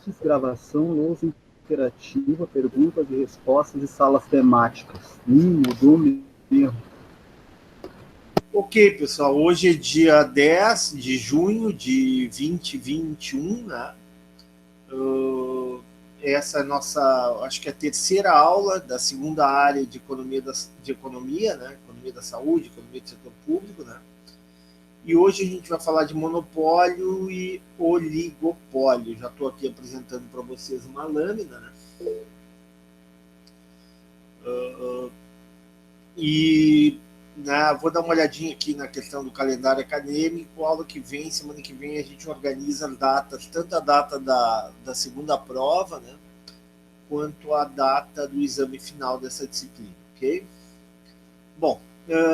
podcasts, gravação, lousa interativa, perguntas e respostas e salas temáticas. Mudou mesmo. Ok, pessoal, hoje é dia 10 de junho de 2021, né? Essa é a nossa, acho que é a terceira aula da segunda área de economia, né? Economia da saúde, economia do setor público, né? E hoje a gente vai falar de monopólio e oligopólio. Já estou aqui apresentando para vocês uma lâmina, né? Vou dar uma olhadinha aqui na questão do calendário acadêmico. Aula que vem, semana que vem, a gente organiza as datas, tanto a data da segunda prova, né, quanto a data do exame final dessa disciplina, ok? Bom,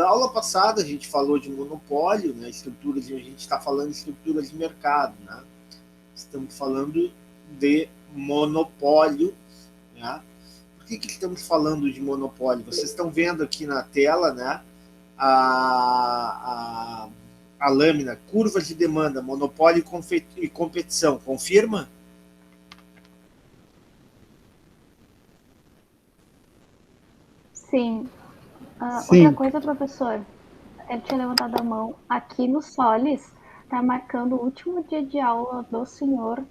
aula passada a gente falou de monopólio, né, estruturas, e a gente está falando de estruturas de mercado, né? Estamos falando de monopólio, né? Por que estamos falando de monopólio? Vocês estão vendo aqui na tela, né, a lâmina, curvas de demanda, monopólio e competição. Confirma? Sim. Sim. Outra coisa, professor, ele tinha levantado a mão. Aqui no Solis, está marcando o último dia de aula do senhor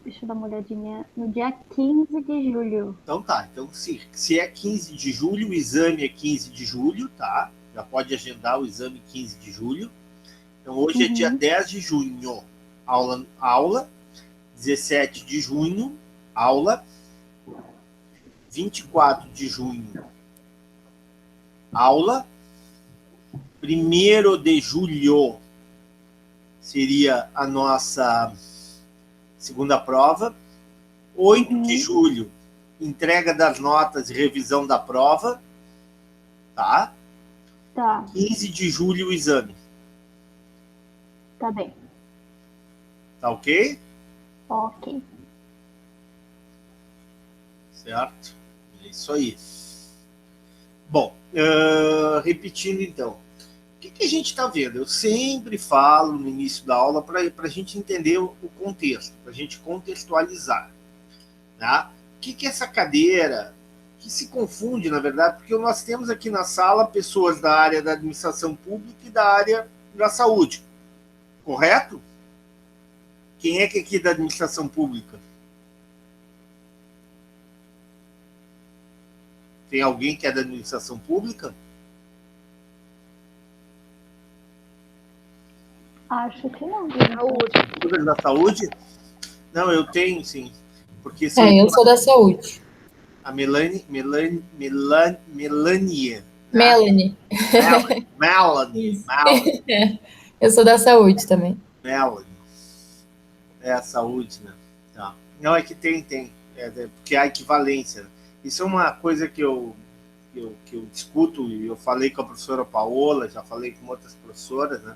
deixa eu dar uma olhadinha, no dia 15 de julho. Então tá, então se é 15 de julho, o exame é 15 de julho, tá? Já pode agendar o exame 15 de julho. Então hoje é dia 10 de junho, aula, 17 de junho, aula, 24 de junho, aula, 1º de julho seria a nossa segunda prova, 8 de julho, entrega das notas e revisão da prova, tá? Tá. 15 de julho o exame. Tá bem. Tá ok? Ok. Certo? É isso aí. Bom, repetindo então. O que a gente está vendo? Eu sempre falo no início da aula para a gente entender o contexto, para a gente contextualizar. Tá? O que é essa cadeira? Que se confunde, na verdade, porque nós temos aqui na sala pessoas da área da administração pública e da área da saúde. Correto? Quem é que é aqui da administração pública? Tem alguém que é da administração pública? Acho que não. Saúde. Da saúde? Não, eu tenho, sim. Porque eu sou da saúde. A Melanie. Eu sou da saúde também. Melanie. É a saúde, né? Tá. Não, é que tem. Porque há equivalência. Isso é uma coisa que eu discuto, e eu falei com a professora Paola, já falei com outras professoras, né?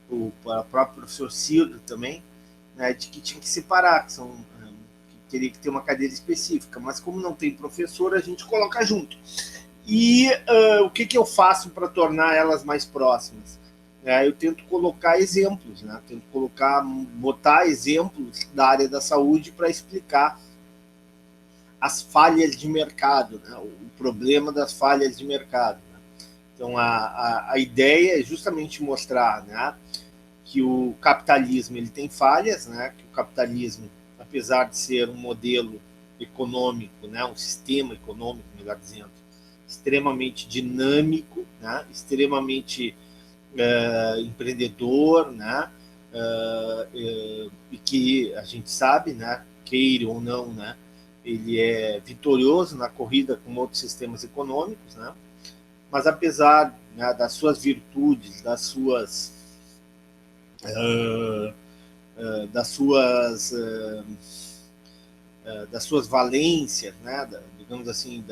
O próprio professor Cildo também, né? De que tinha que separar, que teria que ter uma cadeira específica, mas como não tem professor, a gente coloca junto. E o que eu faço para tornar elas mais próximas? Eu tento colocar exemplos, né? Tento botar exemplos da área da saúde para explicar as falhas de mercado, né? O problema das falhas de mercado. Né? Então, a ideia é justamente mostrar, né, que o capitalismo ele tem falhas, né? Que o capitalismo, apesar de ser um modelo econômico, né, um sistema econômico, melhor dizendo, extremamente dinâmico, né, extremamente empreendedor, né, e que a gente sabe, né, queira ou não, né, ele é vitorioso na corrida com outros sistemas econômicos, né, mas apesar, né, das suas virtudes, das suas valências, né, digamos assim,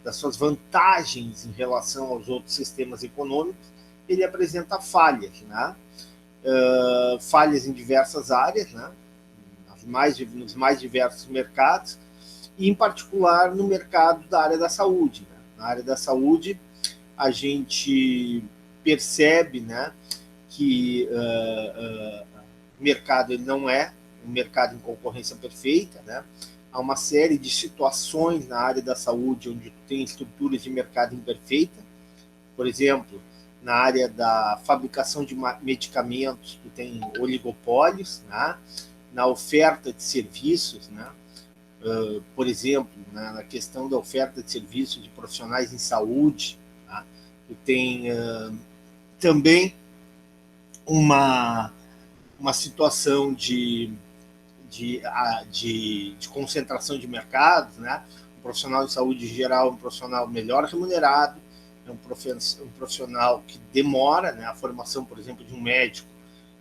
das suas vantagens em relação aos outros sistemas econômicos, ele apresenta falhas, né? Falhas em diversas áreas, né? Nos mais diversos mercados, e em particular no mercado da área da saúde. Né? Na área da saúde, a gente percebe, né, que o mercado ele não é um mercado em concorrência perfeita, né? Há uma série de situações na área da saúde onde tem estruturas de mercado imperfeita. Por exemplo, na área da fabricação de medicamentos, tu tem oligopólios, né? Na oferta de serviços, né? Por exemplo, na questão da oferta de serviços de profissionais em saúde, tá? Tu tem também uma situação de concentração de mercados, né? Um profissional de saúde em geral é um profissional melhor remunerado, é um profissional que demora, né? A formação, por exemplo, de um médico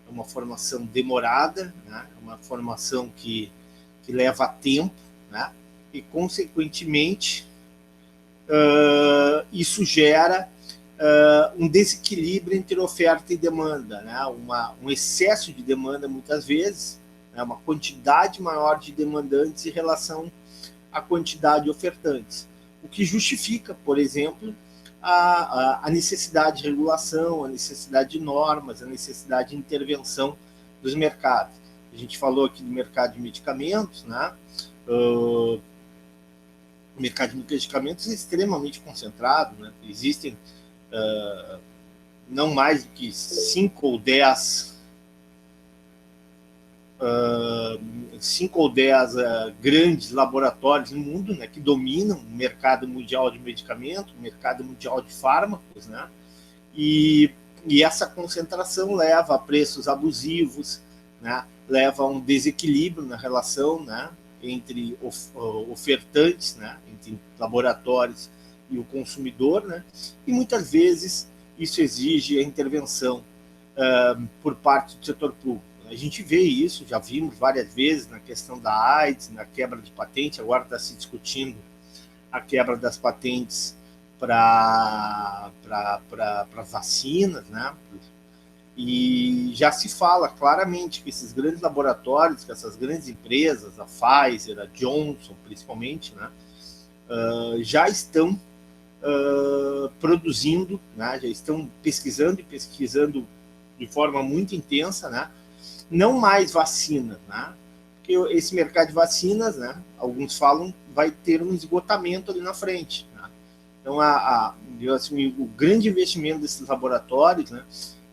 é uma formação demorada, né? É uma formação que leva tempo, né? E, consequentemente, isso gera um desequilíbrio entre oferta e demanda, né? Um excesso de demanda, muitas vezes, né? Uma quantidade maior de demandantes em relação à quantidade de ofertantes, o que justifica, por exemplo, a necessidade de regulação, a necessidade de normas, a necessidade de intervenção dos mercados. A gente falou aqui do mercado de medicamentos, né? O mercado de medicamentos é extremamente concentrado, né? Existem não mais do que 5 ou 10 grandes laboratórios no mundo, né, que dominam o mercado mundial de medicamentos, o mercado mundial de fármacos, né? E essa concentração leva a preços abusivos, né? Leva a um desequilíbrio na relação, né, entre ofertantes, né, entre laboratórios e o consumidor, né? E muitas vezes isso exige a intervenção por parte do setor público. A gente vê isso, já vimos várias vezes na questão da AIDS, na quebra de patente, agora está se discutindo a quebra das patentes para vacinas, né? E já se fala claramente que esses grandes laboratórios, que essas grandes empresas, a Pfizer, a Johnson, principalmente, né, já estão produzindo, né, já estão pesquisando de forma muito intensa, né, não mais vacinas, né, porque esse mercado de vacinas, né, alguns falam, vai ter um esgotamento ali na frente, né. Então, assim, o grande investimento desses laboratórios, né,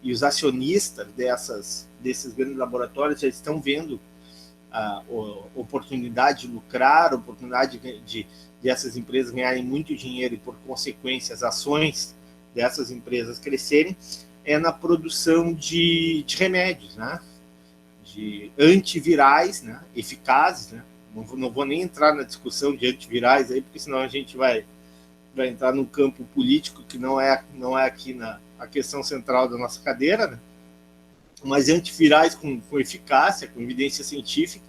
e os acionistas desses grandes laboratórios já estão vendo a oportunidade de lucrar, a oportunidade de essas empresas ganharem muito dinheiro e, por consequência, as ações dessas empresas crescerem, é na produção de remédios, né? De antivirais, né? Eficazes, né? Não vou nem entrar na discussão de antivirais aí, porque senão a gente vai entrar num campo político que não é aqui a questão central da nossa cadeira, né? Mas antivirais com eficácia, com evidência científica,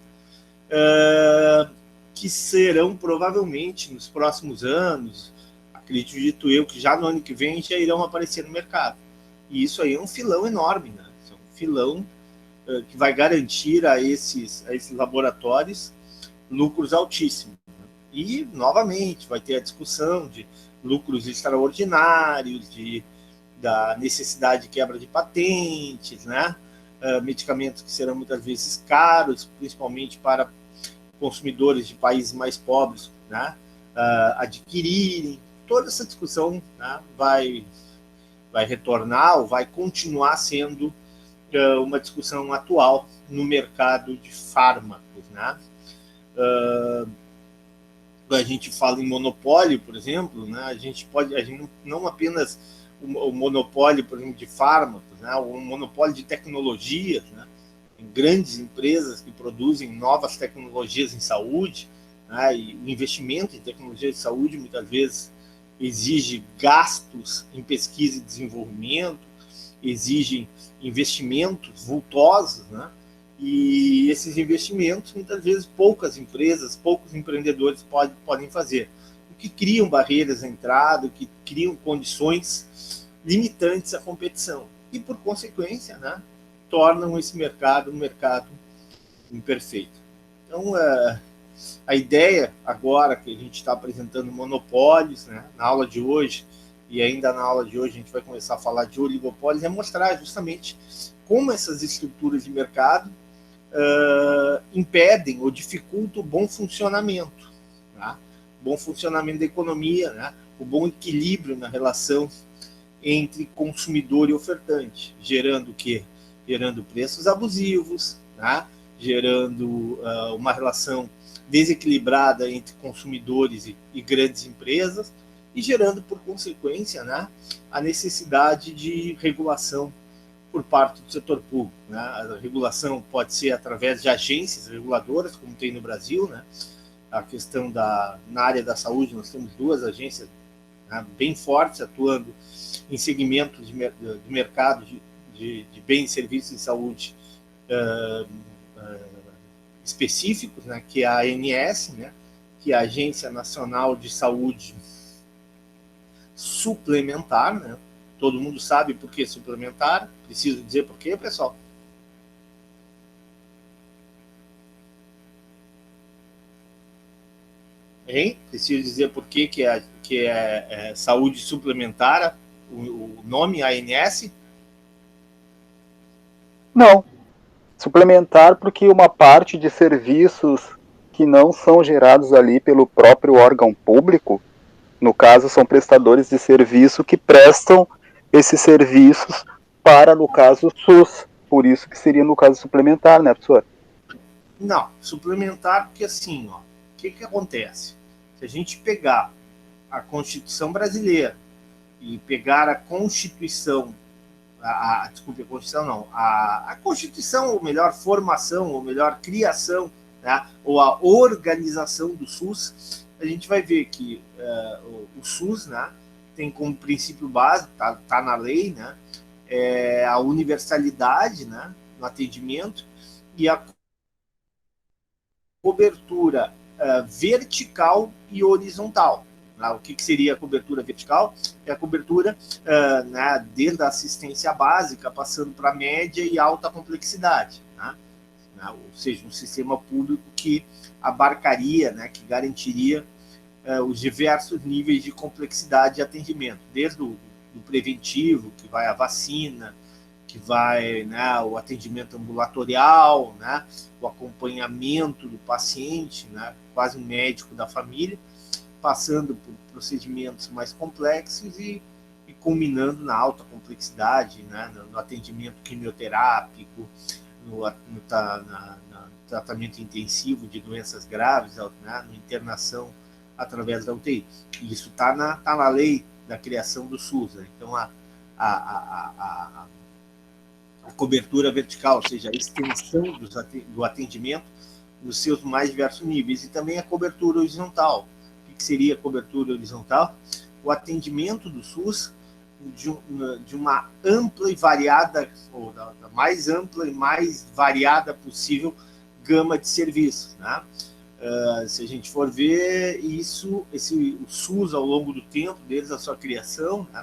que serão provavelmente nos próximos anos, acredito eu que já no ano que vem já irão aparecer no mercado. E isso aí é um filão enorme, né? É um filão que vai garantir a esses laboratórios lucros altíssimos. Né? E, novamente, vai ter a discussão de lucros extraordinários, da necessidade de quebra de patentes, né? Medicamentos que serão muitas vezes caros, principalmente para consumidores de países mais pobres, né? Adquirirem. Toda essa discussão, né, vai retornar ou vai continuar sendo uma discussão atual no mercado de fármacos, né? A gente fala em monopólio, por exemplo, né? A gente não apenas o monopólio, por exemplo, de fármacos, né? O monopólio de tecnologias, né? Em grandes empresas que produzem novas tecnologias em saúde, né? E o investimento em tecnologia de saúde muitas vezes exige gastos em pesquisa e desenvolvimento, exigem investimentos vultosos, né? E esses investimentos, muitas vezes, poucas empresas, poucos empreendedores podem fazer, o que criam barreiras à entrada, o que criam condições limitantes à competição. E, por consequência, né, tornam esse mercado um mercado imperfeito. Então, a ideia agora que a gente está apresentando monopólios, né, na aula de hoje, e ainda na aula de hoje a gente vai começar a falar de oligopólios, é mostrar justamente como essas estruturas de mercado impedem ou dificultam o bom funcionamento, tá? Bom funcionamento da economia, né? O bom equilíbrio na relação entre consumidor e ofertante, gerando o quê? Gerando preços abusivos, né? Gerando uma relação desequilibrada entre consumidores e grandes empresas, e gerando, por consequência, né, a necessidade de regulação por parte do setor público, né? A regulação pode ser através de agências reguladoras, como tem no Brasil, né? A questão na área da saúde, nós temos 2 agências, né, bem fortes, atuando em segmentos de mercado de bens e serviços de saúde específicos, né, que é a ANS, né, que é a Agência Nacional de Saúde Suplementar, né? Todo mundo sabe por que suplementar, preciso dizer por quê, pessoal? Hein? Preciso dizer por que é saúde suplementar, o nome ANS? Não. Suplementar porque uma parte de serviços que não são gerados ali pelo próprio órgão público, no caso, são prestadores de serviço que prestam esses serviços para, no caso, o SUS. Por isso que seria, no caso, suplementar, né, professor? Não, suplementar porque assim, ó, o que acontece? Se a gente pegar a Constituição brasileira e pegar a Constituição, desculpe, a Constituição não, a Constituição, ou melhor, formação, ou melhor, criação, né, ou a organização do SUS, a gente vai ver que o SUS, né, tem como princípio básico, tá na lei, né, a universalidade, né, no atendimento e a cobertura vertical e horizontal. O que seria a cobertura vertical? É a cobertura né, desde a assistência básica, passando para média e alta complexidade. Né? Ou seja, um sistema público que abarcaria, né, que garantiria os diversos níveis de complexidade de atendimento, desde o do preventivo, que vai a vacina, que vai, né, o atendimento ambulatorial, né, o acompanhamento do paciente, né, quase um médico da família, passando por procedimentos mais complexos e culminando na alta complexidade, né, no atendimento quimioterápico, no tratamento intensivo de doenças graves, né, na internação através da UTI. Isso está na lei da criação do SUS. Né? Então, a cobertura vertical, ou seja, a extensão do atendimento nos seus mais diversos níveis, e também a cobertura horizontal. O que seria a cobertura horizontal? O atendimento do SUS de uma ampla e variada, ou da mais ampla e mais variada possível gama de serviços. Né? Se a gente for ver isso, o SUS, ao longo do tempo, desde a sua criação, né,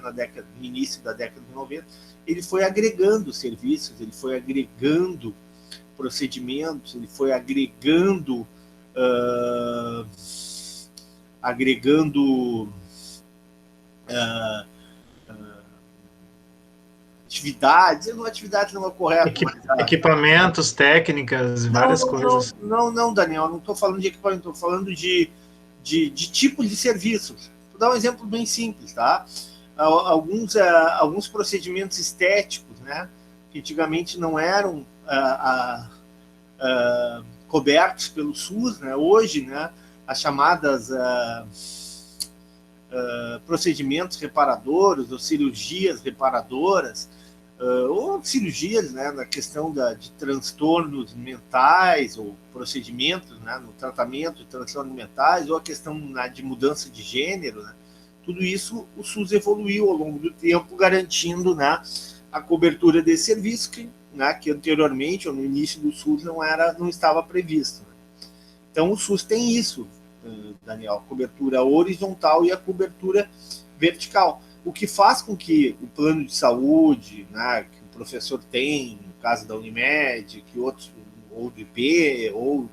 no início da década de 90, ele foi agregando serviços, ele foi agregando procedimentos, ele foi agregando atividades não é correto. Equipamentos, técnicas, várias coisas. Não, Daniel, não estou falando de equipamento, estou falando de tipo de serviços. Vou dar um exemplo bem simples, tá? Alguns procedimentos estéticos, né, que antigamente não eram cobertos pelo SUS, né, hoje, né, as chamadas procedimentos reparadores ou cirurgias reparadoras, ou cirurgias, né, na questão de transtornos mentais ou procedimentos, né, no tratamento de transtornos mentais, ou a questão, né, de mudança de gênero, né, tudo isso o SUS evoluiu ao longo do tempo, garantindo, né, a cobertura desse serviço que anteriormente, ou no início do SUS, não estava previsto. Né. Então o SUS tem isso, Daniel, a cobertura horizontal e a cobertura vertical. O que faz com que o plano de saúde, né, que o professor tem, no caso da Unimed, que outros, ou do IP, ou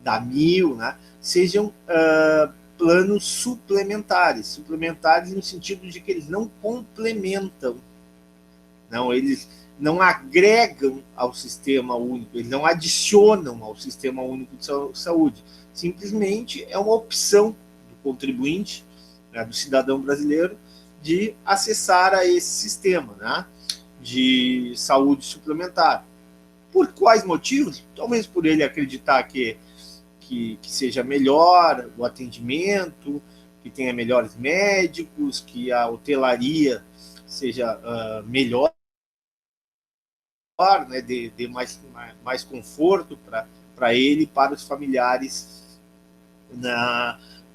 da MIL, né, sejam planos suplementares no sentido de que eles não complementam Não, eles não agregam ao sistema único, eles não adicionam ao sistema único de saúde. Simplesmente é uma opção do contribuinte, né, do cidadão brasileiro, de acessar a esse sistema, né, de saúde suplementar. Por quais motivos? Talvez por ele acreditar que seja melhor o atendimento, que tenha melhores médicos, que a hotelaria seja melhor, né, dê mais conforto para ele e para os familiares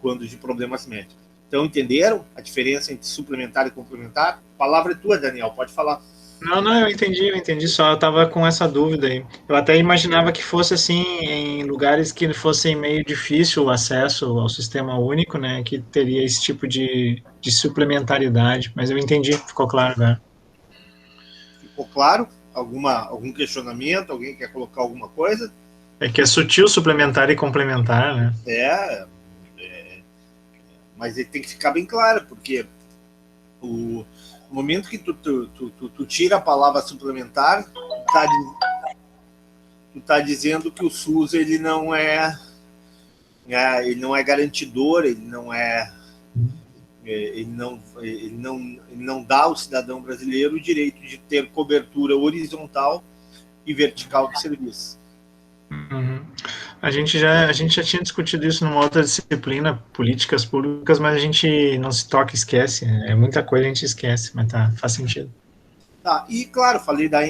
quando de problemas médicos. Então, entenderam a diferença entre suplementar e complementar? A palavra é tua, Daniel, pode falar. Não, eu entendi, só eu estava com essa dúvida aí. Eu até imaginava que fosse assim, em lugares que fossem meio difícil o acesso ao sistema único, né, que teria esse tipo de suplementaridade, mas eu entendi, ficou claro agora. Ficou claro? Algum questionamento? Alguém quer colocar alguma coisa? É que é sutil suplementar e complementar, né? Mas ele tem que ficar bem claro, porque o momento que tu tira a palavra suplementar, tu tá dizendo que o SUS ele não é garantidor, ele não dá ao cidadão brasileiro o direito de ter cobertura horizontal e vertical de serviço. Uhum. A gente já tinha discutido isso numa outra disciplina, políticas públicas, mas a gente não se toca, esquece. É muita coisa a gente esquece, mas faz sentido. Tá, e claro,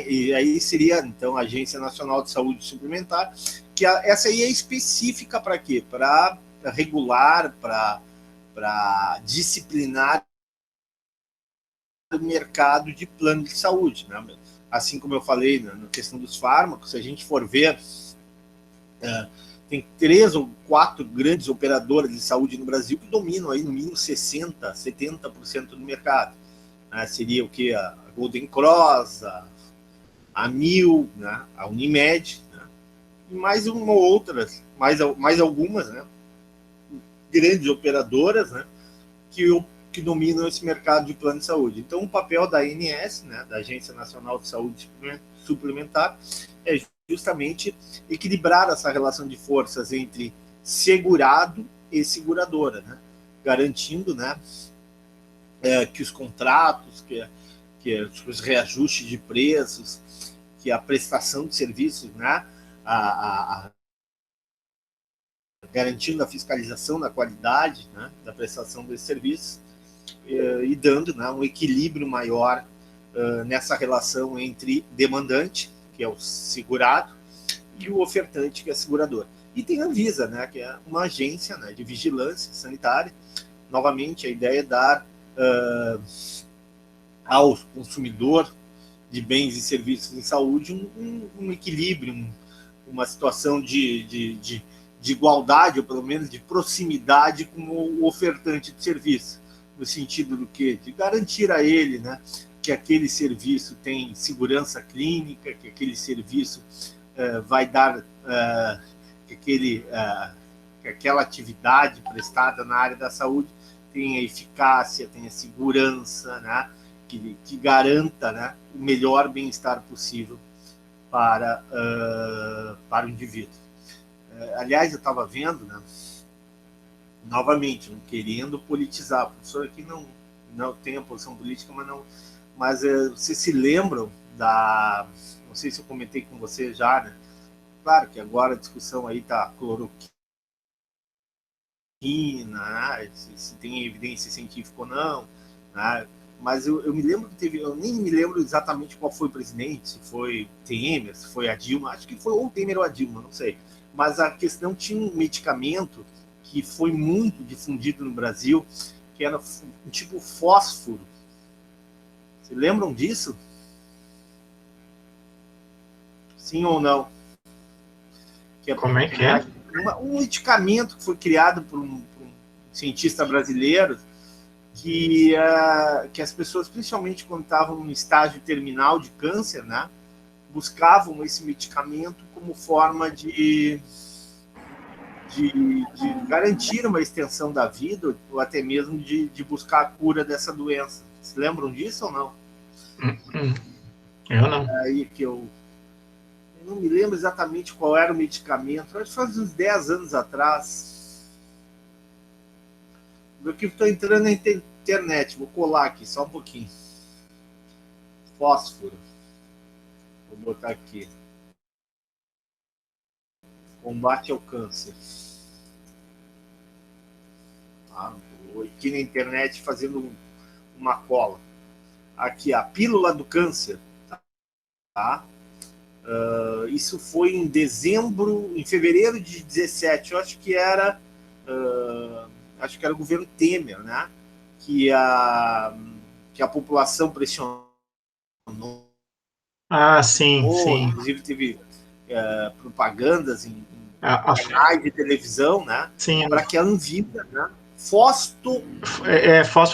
e aí seria então a Agência Nacional de Saúde Suplementar, que essa aí é específica para quê? Para regular, para disciplinar o mercado de plano de saúde, né? Assim como eu falei na questão dos fármacos, se a gente for ver, tem 3 ou 4 grandes operadoras de saúde no Brasil que dominam aí no mínimo 60%, 70% do mercado. Seria o que? A Golden Cross, a Mil, né? A Unimed, né? E mais uma ou outras, mais algumas, né? Grandes operadoras, né? Que dominam esse mercado de plano de saúde. Então, o papel da ANS, né? Da Agência Nacional de Saúde Suplementar, é justamente equilibrar essa relação de forças entre segurado e seguradora, né? Garantindo, né? Que os contratos, que os reajustes de preços, que a prestação de serviços, né, garantindo a fiscalização da qualidade, né, da prestação desses serviços e dando, né, um equilíbrio maior nessa relação entre demandante, que é o segurado, e o ofertante, que é a seguradora. E tem a Anvisa, né, que é uma agência, né, de vigilância sanitária. Novamente, a ideia é dar ao consumidor de bens e serviços em saúde um equilíbrio, uma situação de igualdade, ou pelo menos de proximidade com o ofertante de serviço, no sentido do quê? De garantir a ele, né, que aquele serviço tem segurança clínica, que aquele serviço vai dar que aquela atividade prestada na área da saúde tenha eficácia, tenha segurança, né, que garanta, né, o melhor bem-estar possível para o indivíduo. Aliás, eu estava vendo, né, novamente, não querendo politizar, o professor aqui não tem a posição política, mas vocês se lembram não sei se eu comentei com você já, né? Claro que agora a discussão aí está cloroquina, né? Se tem evidência científica ou não, né? Mas eu me lembro que eu nem me lembro exatamente qual foi o presidente, se foi Temer, se foi a Dilma, acho que foi ou o Temer ou a Dilma, não sei. Mas a questão tinha um medicamento que foi muito difundido no Brasil, que era um tipo fósforo. Se lembram disso? Sim ou não? Como é que é? Um medicamento que foi criado por um cientista brasileiro que as pessoas, principalmente quando estavam no estágio terminal de câncer, né, buscavam esse medicamento como forma de garantir uma extensão da vida, ou até mesmo de buscar a cura dessa doença. Se lembram disso ou não? Eu não. Aí que eu não me lembro exatamente qual era o medicamento, acho que faz uns 10 anos atrás. Eu que estou entrando na internet, vou colar aqui só um pouquinho. Fósforo. Vou botar aqui. Combate ao câncer. Ah, vou aqui na internet fazendo uma cola. Aqui, a pílula do câncer. Tá? Isso foi em dezembro, em fevereiro de 17, eu acho que era o governo Temer, né? Que a população pressionou, Ah, sim, sim. inclusive teve propagandas em A, canais de televisão, né? sim, Para que a Anvisa, né? fósforo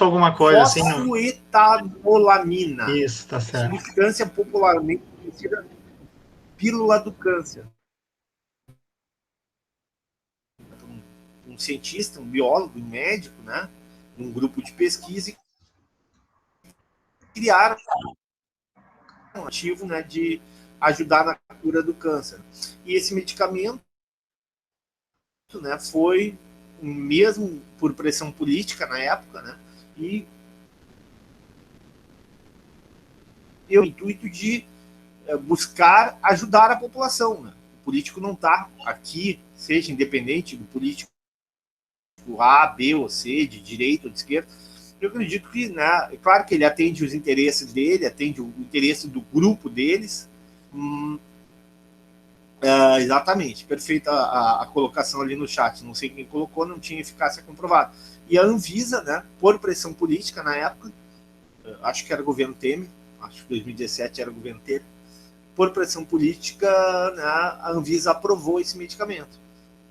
alguma coisa assim. Fosfoetanolamina, Isso, tá certo. substância popularmente conhecida pílula do câncer. Um cientista, um biólogo, um médico, né? Um grupo de pesquisa e criaram um ativo, né, de ajudar na cura do câncer. E esse medicamento, né, foi mesmo por pressão política na época, né? E o intuito de buscar ajudar a população, né? O político não está aqui, seja independente do político A, B ou C, de direita ou de esquerda. Eu acredito que, né, é claro que ele atende os interesses dele, atende o interesse do grupo deles. Exatamente, perfeita a colocação ali no chat. Não sei quem colocou, não tinha eficácia comprovada. E a Anvisa, né, por pressão política na época, acho que era o governo Temer, acho que 2017 era o governo Temer, por pressão política, né, a Anvisa aprovou esse medicamento.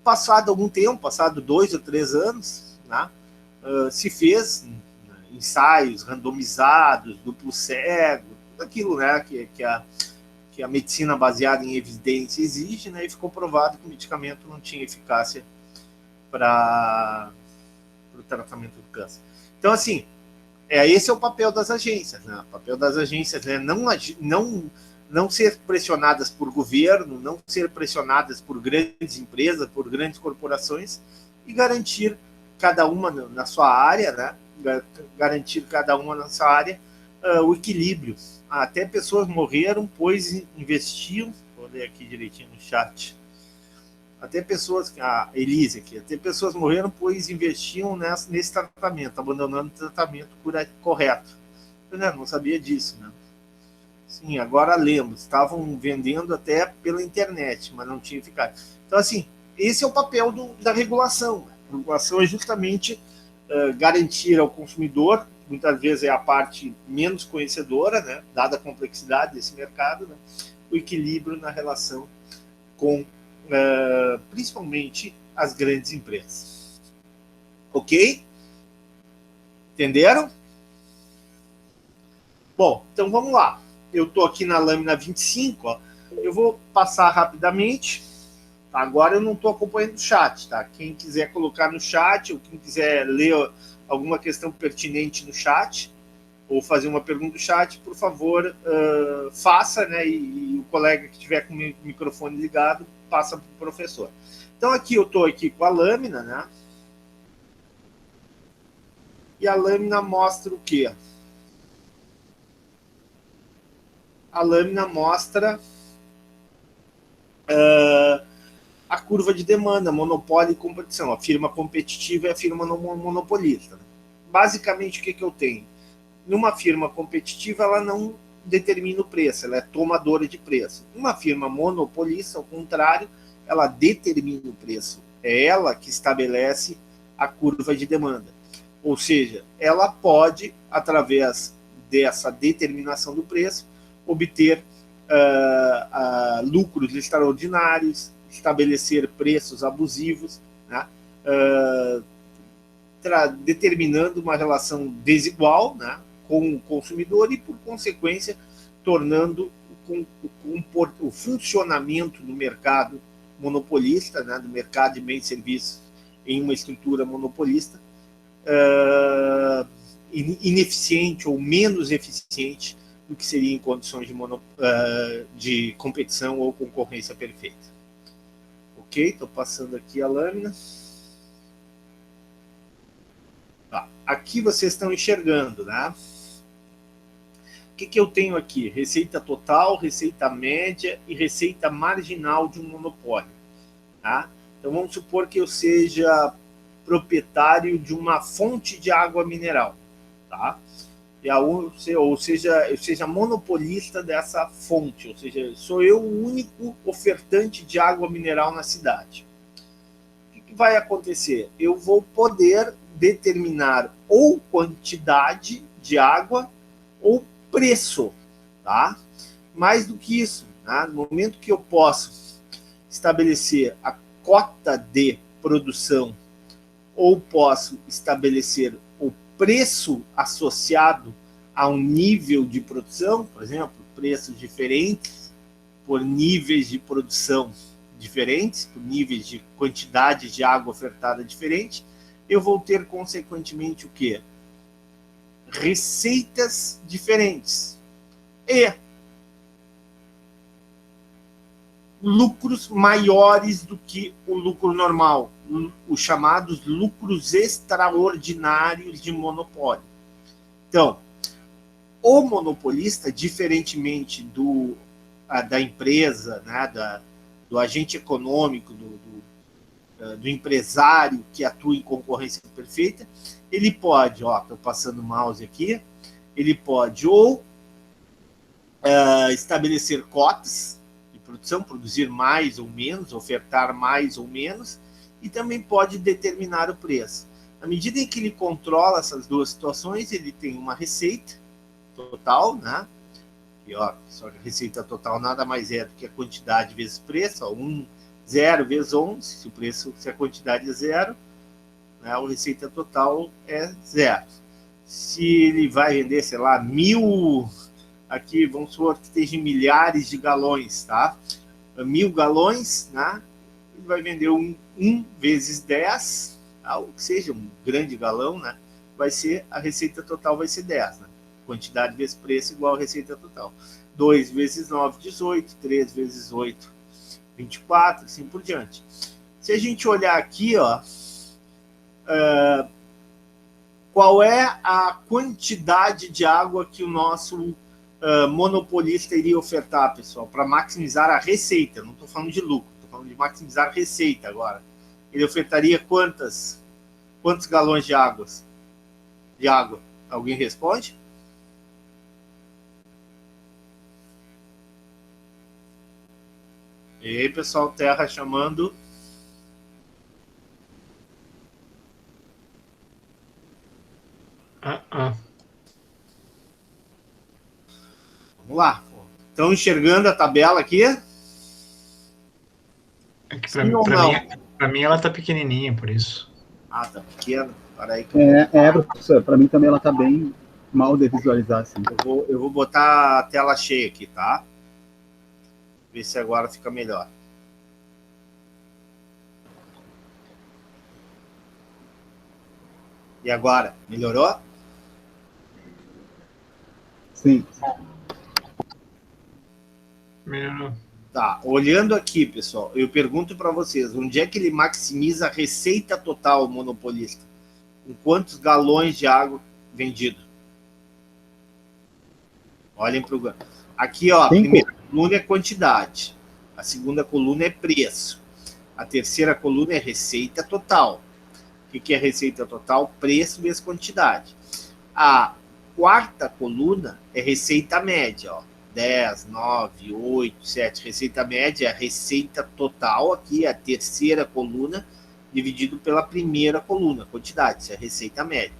Passado algum tempo, passado 2 ou 3 anos, né, se fez ensaios randomizados, duplo cego, tudo aquilo, né, que a medicina baseada em evidência exige, né, e ficou provado que o medicamento não tinha eficácia para o tratamento do câncer. Então, assim, esse é o papel das agências, né? O papel das agências é não ser pressionadas por governo, não ser pressionadas por grandes empresas, por grandes corporações, e garantir cada uma na sua área, né? Garantir cada uma na sua área o equilíbrio. Até pessoas morreram, pois investiam, vou ler aqui direitinho no chat, até pessoas, a Elise aqui, até pessoas morreram, pois investiam nesse tratamento, abandonando o tratamento correto. Eu não sabia disso, né? Sim, agora lembro, estavam vendendo até pela internet, mas não tinha ficado. Então, assim, esse é o papel da regulação. A regulação é justamente garantir ao consumidor, muitas vezes é a parte menos conhecedora, né, dada a complexidade desse mercado, né, o equilíbrio na relação com, principalmente, as grandes empresas. Ok? Entenderam? Bom, então vamos lá. Eu estou aqui na lâmina 25, ó. Eu vou passar rapidamente. Agora eu não estou acompanhando o chat, tá? Quem quiser colocar no chat, ou quem quiser ler alguma questão pertinente no chat, ou fazer uma pergunta no chat, por favor, faça, né? E o colega que tiver com o microfone ligado, passa para o professor. Então aqui eu estou aqui com a lâmina, né? E a lâmina mostra o quê? A lâmina mostra a curva de demanda, monopólio e competição, a firma competitiva e a firma monopolista. Basicamente, o que eu tenho? Numa firma competitiva, ela não determina o preço, ela é tomadora de preço. Uma firma monopolista, ao contrário, ela determina o preço. É ela que estabelece a curva de demanda. Ou seja, ela pode, através dessa determinação do preço, obter lucros extraordinários, estabelecer preços abusivos, né? Determinando uma relação desigual, né, com o consumidor e, por consequência, tornando o funcionamento do mercado monopolista, né, do mercado de bens e serviços em uma estrutura monopolista, ineficiente ou menos eficiente do que seria em condições de competição ou concorrência perfeita. Ok? Estou passando aqui a lâmina. Tá. Aqui vocês estão enxergando, né? O que eu tenho aqui? Receita total, receita média e receita marginal de um monopólio. Tá? Então vamos supor que eu seja proprietário de uma fonte de água mineral. Tá? Ou seja, eu seja monopolista dessa fonte, ou seja, sou eu o único ofertante de água mineral na cidade. O que vai acontecer? Eu vou poder determinar ou quantidade de água ou preço, tá? Mais do que isso, tá? No momento que eu posso estabelecer a cota de produção ou posso estabelecer o preço associado a um nível de produção, por exemplo, preços diferentes por níveis de produção diferentes, por níveis de quantidade de água ofertada diferente, eu vou ter, consequentemente, o quê? Receitas diferentes e lucros maiores do que o lucro normal, os chamados lucros extraordinários de monopólio. Então, o monopolista, diferentemente da empresa, né, do agente econômico, do empresário que atua em concorrência perfeita, ele pode, estou passando o mouse aqui, ele pode ou estabelecer cotas de produção, produzir mais ou menos, ofertar mais ou menos, e também pode determinar o preço. À medida em que ele controla essas duas situações, ele tem uma receita total, né? E, só que a receita total nada mais é do que a quantidade vezes preço, 0 vezes 11, se a quantidade é 0, né, a receita total é 0. Se ele vai vender, sei lá, 1000, aqui vamos supor que esteja em milhares de galões, tá? 1000 galões, né? Ele vai vender 1 vezes 10, algo que seja um grande galão, né? A receita total vai ser 10, né? Quantidade vezes preço igual a receita total. 2 vezes 9, 18, 3 vezes 8, 24, assim por diante. Se a gente olhar aqui, qual é a quantidade de água que o nosso monopolista iria ofertar, pessoal, para maximizar a receita? Não estou falando de lucro, estou falando de maximizar a receita agora. Ele ofertaria quantos galões de água? Alguém responde? E aí, pessoal, Terra chamando. Vamos lá. Estão enxergando a tabela aqui? Para mim ela está pequenininha, por isso. Ah, tá pequena. Peraí que professor, para mim também ela está bem mal de visualizar, assim. Eu vou botar a tela cheia aqui, tá? Ver se agora fica melhor. E agora? Melhorou? Sim. Melhorou. Tá, olhando aqui, pessoal, eu pergunto para vocês, onde é que ele maximiza a receita total, monopolista? Com quantos galões de água vendido? Olhem para o... Aqui, a primeira coluna é quantidade, a segunda coluna é preço, a terceira coluna é receita total. O que é receita total? Preço vezes quantidade. A quarta coluna é receita média, 10, 9, 8, 7. Receita média é a receita total, aqui é a terceira coluna, dividido pela primeira coluna, quantidade, isso é a receita média.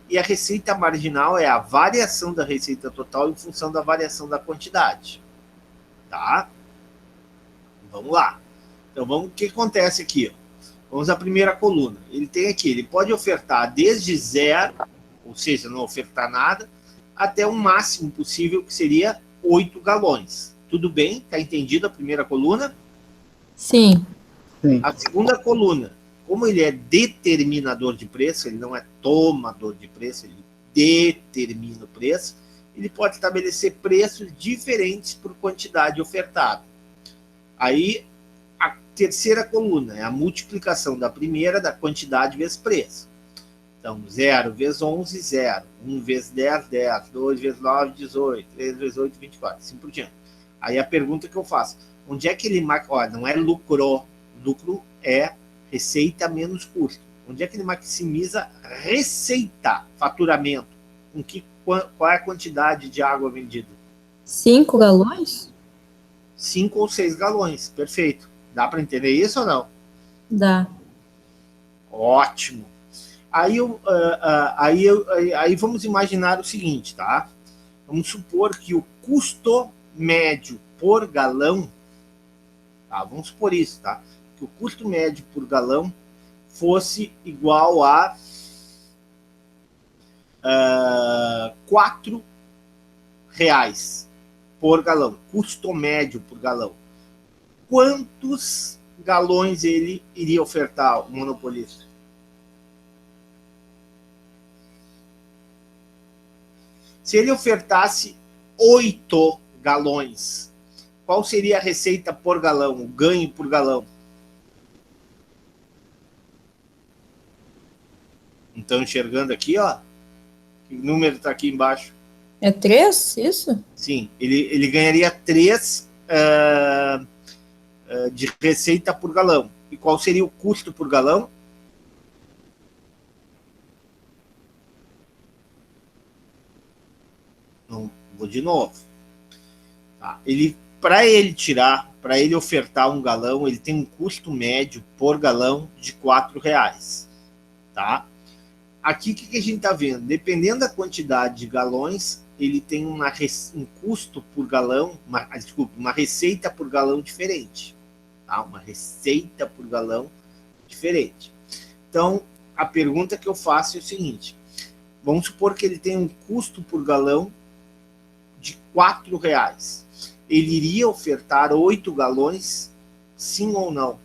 E a receita marginal é a variação da receita total em função da variação da quantidade. Tá? Vamos lá. Então, o que acontece aqui? Vamos à primeira coluna. Ele tem aqui, ele pode ofertar desde 0, ou seja, não ofertar nada, até o máximo possível, que seria 8 galões. Tudo bem? Está entendido a primeira coluna? Sim. A segunda coluna, como ele é determinador de preço, ele não é tomador de preço, ele determina o preço, ele pode estabelecer preços diferentes por quantidade ofertada. Aí, a terceira coluna é a multiplicação da primeira da quantidade vezes preço. Então, 0 vezes 11, 0. 1 vezes 10, 10. 2 vezes 9, 18. 3 vezes 8, 24. Assim por diante. Aí a pergunta que eu faço, onde é que ele... Ó, não é lucro. Lucro é receita menos custo. Onde é que ele maximiza receita, faturamento? Qual é a quantidade de água vendida? 5 galões? 5 ou 6 galões. Perfeito. Dá para entender isso ou não? Dá. Ótimo. Aí vamos imaginar o seguinte, tá? Vamos supor que o custo médio por galão, tá? Vamos supor isso, tá? Que o custo médio por galão fosse igual a R$ 4 por galão. Custo médio por galão. Quantos galões ele iria ofertar, o monopolista? Se ele ofertasse 8 galões, qual seria a receita por galão, o ganho por galão? Então, enxergando aqui, ó, que número está aqui embaixo? É 3, isso? Sim, ele ganharia 3 de receita por galão. E qual seria o custo por galão? Não, vou de novo. Tá. Para ele ofertar um galão, ele tem um custo médio por galão de R$ 4. Tá? Aqui o que a gente está vendo? Dependendo da quantidade de galões, ele tem um custo por galão, uma receita por galão diferente. Tá? Uma receita por galão diferente. Então, a pergunta que eu faço é o seguinte: vamos supor que ele tem um custo por galão de R$ 4. Ele iria ofertar 8 galões, sim ou não?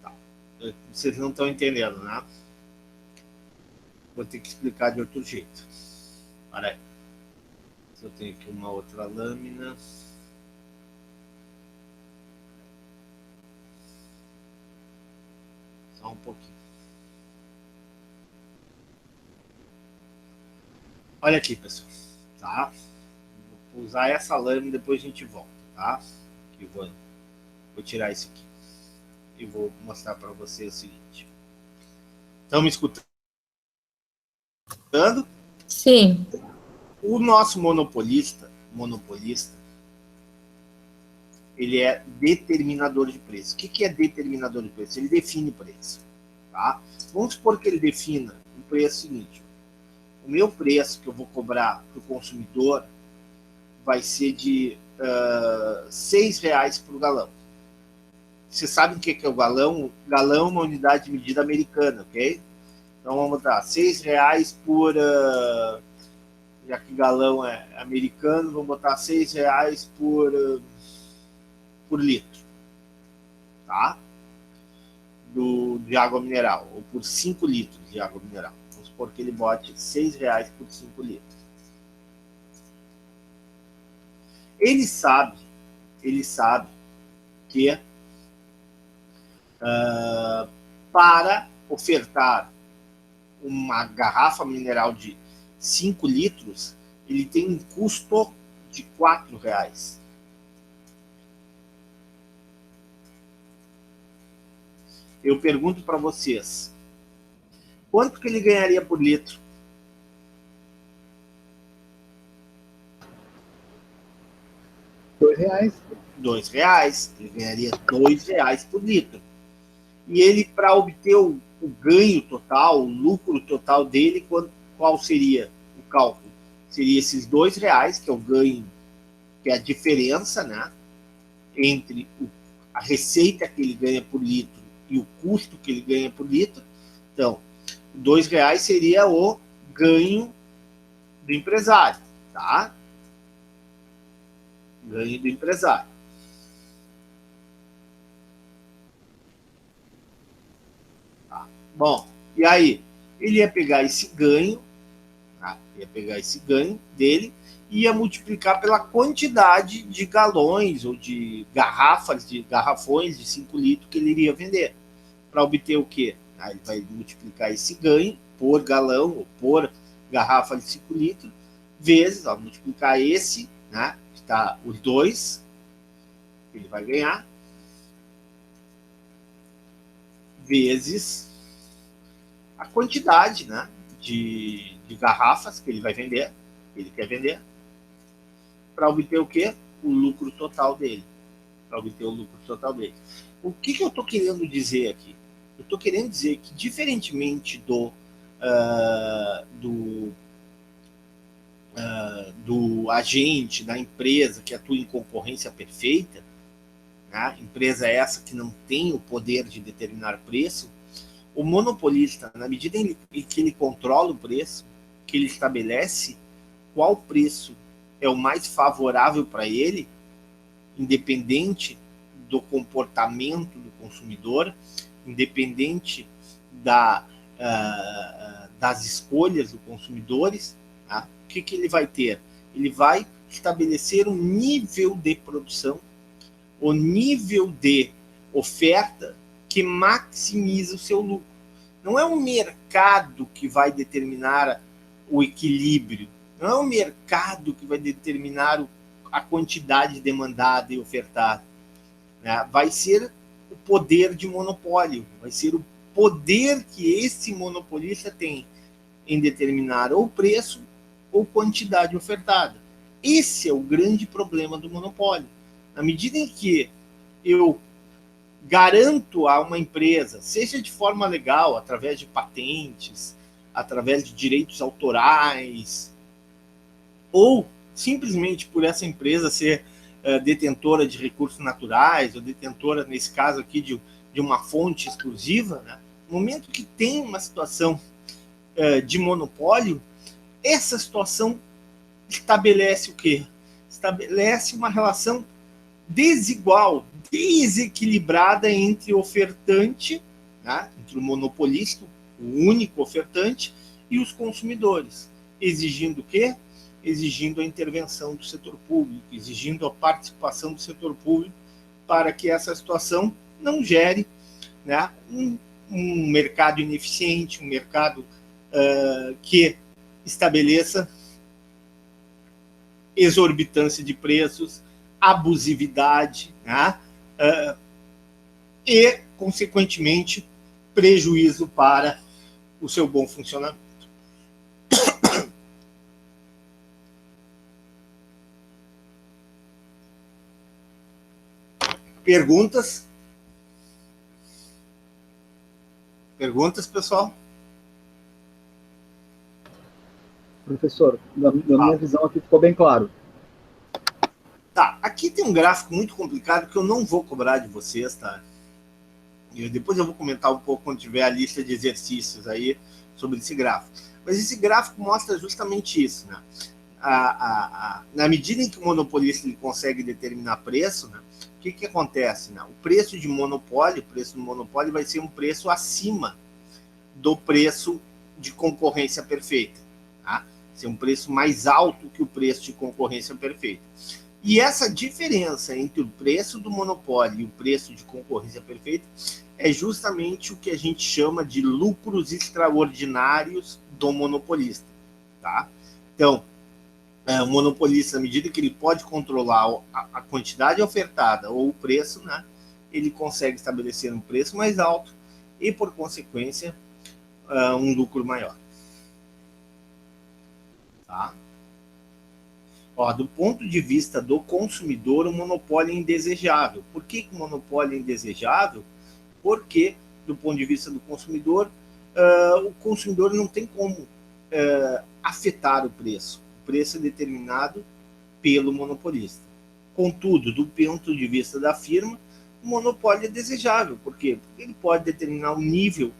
Tá. Vocês não estão entendendo, né? Vou ter que explicar de outro jeito. Para aí. Eu tenho aqui uma outra lâmina. Só um pouquinho. Olha aqui, pessoal, tá? Vou usar essa lâmina e depois a gente volta, tá? Aqui, vou tirar isso aqui e vou mostrar para vocês o seguinte. Estão me escutando? Sim. O nosso monopolista, ele é determinador de preço. O que é determinador de preço? Ele define preço, tá? Vamos supor que ele defina o preço seguinte: o meu preço que eu vou cobrar para o consumidor vai ser de R$ 6 por galão. Vocês sabem o que é o galão? Galão é uma unidade de medida americana, ok? Então vamos botar R$ 6 por... já que galão é americano, vamos botar R$ 6 por litro. Tá? De água mineral, ou por 5 litros de água mineral. Vamos supor que ele bote R$ 6 por 5 litros. Ele sabe que para ofertar uma garrafa mineral de 5 litros, ele tem um custo de R$ 4. Eu pergunto para vocês, quanto que ele ganharia por litro? R$ 2. R$ 2. Ele ganharia R$ 2 por litro. E ele, para obter o ganho total, o lucro total dele, qual seria o cálculo? Seria esses R$ 2, que é o ganho, que é a diferença, né, entre a receita que ele ganha por litro e o custo que ele ganha por litro. Então, R$ 2 seria o ganho do empresário, tá? Ganho do empresário. Tá. Bom, E aí, ele ia pegar esse ganho, tá? Ia pegar esse ganho dele e ia multiplicar pela quantidade de galões ou de garrafões de 5 litros que ele iria vender. Para obter o quê? Ele vai multiplicar esse ganho por galão ou por garrafa de 5 litros, vezes, multiplicar esse, né, que está os dois, que ele vai ganhar, vezes a quantidade, né, de garrafas que ele vai vender, que ele quer vender, para obter o quê? O lucro total dele. Para obter o lucro total dele. O que eu estou querendo dizer aqui? Eu estou querendo dizer que, diferentemente do agente, da empresa que atua em concorrência perfeita, né, empresa essa que não tem o poder de determinar preço, o monopolista, na medida em que ele controla o preço, que ele estabelece qual preço é o mais favorável para ele, independente do comportamento do consumidor, independente das escolhas dos consumidores, tá? O que ele vai ter? Ele vai estabelecer um nível de produção, o nível de oferta que maximiza o seu lucro. Não é o mercado que vai determinar o equilíbrio, não é o mercado que vai determinar a quantidade demandada e ofertada, né? Vai ser o poder de monopólio, vai ser o poder que esse monopolista tem em determinar ou preço ou quantidade ofertada. Esse é o grande problema do monopólio. Na medida em que eu garanto a uma empresa, seja de forma legal, através de patentes, através de direitos autorais, ou simplesmente por essa empresa ser detentora de recursos naturais, ou detentora, nesse caso aqui, de uma fonte exclusiva, né? No momento que tem uma situação de monopólio, essa situação estabelece o quê? Estabelece uma relação desigual, desequilibrada entre o ofertante, né, entre o monopolista, o único ofertante, e os consumidores, exigindo o quê? Exigindo a intervenção do setor público, exigindo a participação do setor público para que essa situação não gere, né, um mercado ineficiente, um mercado que estabeleça exorbitância de preços, abusividade, né, e, consequentemente, prejuízo para o seu bom funcionamento. Perguntas? Perguntas, pessoal? Professor, na minha visão aqui ficou bem claro. Tá, aqui tem um gráfico muito complicado que eu não vou cobrar de vocês, tá? E depois eu vou comentar um pouco quando tiver a lista de exercícios aí sobre esse gráfico. Mas esse gráfico mostra justamente isso, né? Na medida em que o monopolista ele consegue determinar preço, né, o que acontece? Né? O preço do monopólio vai ser um preço acima do preço de concorrência perfeita. Tá? Ser um preço mais alto que o preço de concorrência perfeita. E essa diferença entre o preço do monopólio e o preço de concorrência perfeita é justamente o que a gente chama de lucros extraordinários do monopolista. Tá? Então, o monopolista, à medida que ele pode controlar a quantidade ofertada ou o preço, né, ele consegue estabelecer um preço mais alto e, por consequência, um lucro maior. Tá? Do ponto de vista do consumidor, o monopólio é indesejável. Por que o monopólio é indesejável? Porque, do ponto de vista do consumidor, o consumidor não tem como afetar o preço. O preço é determinado pelo monopolista. Contudo, do ponto de vista da firma, o monopólio é desejável. Por quê? Porque ele pode determinar um nível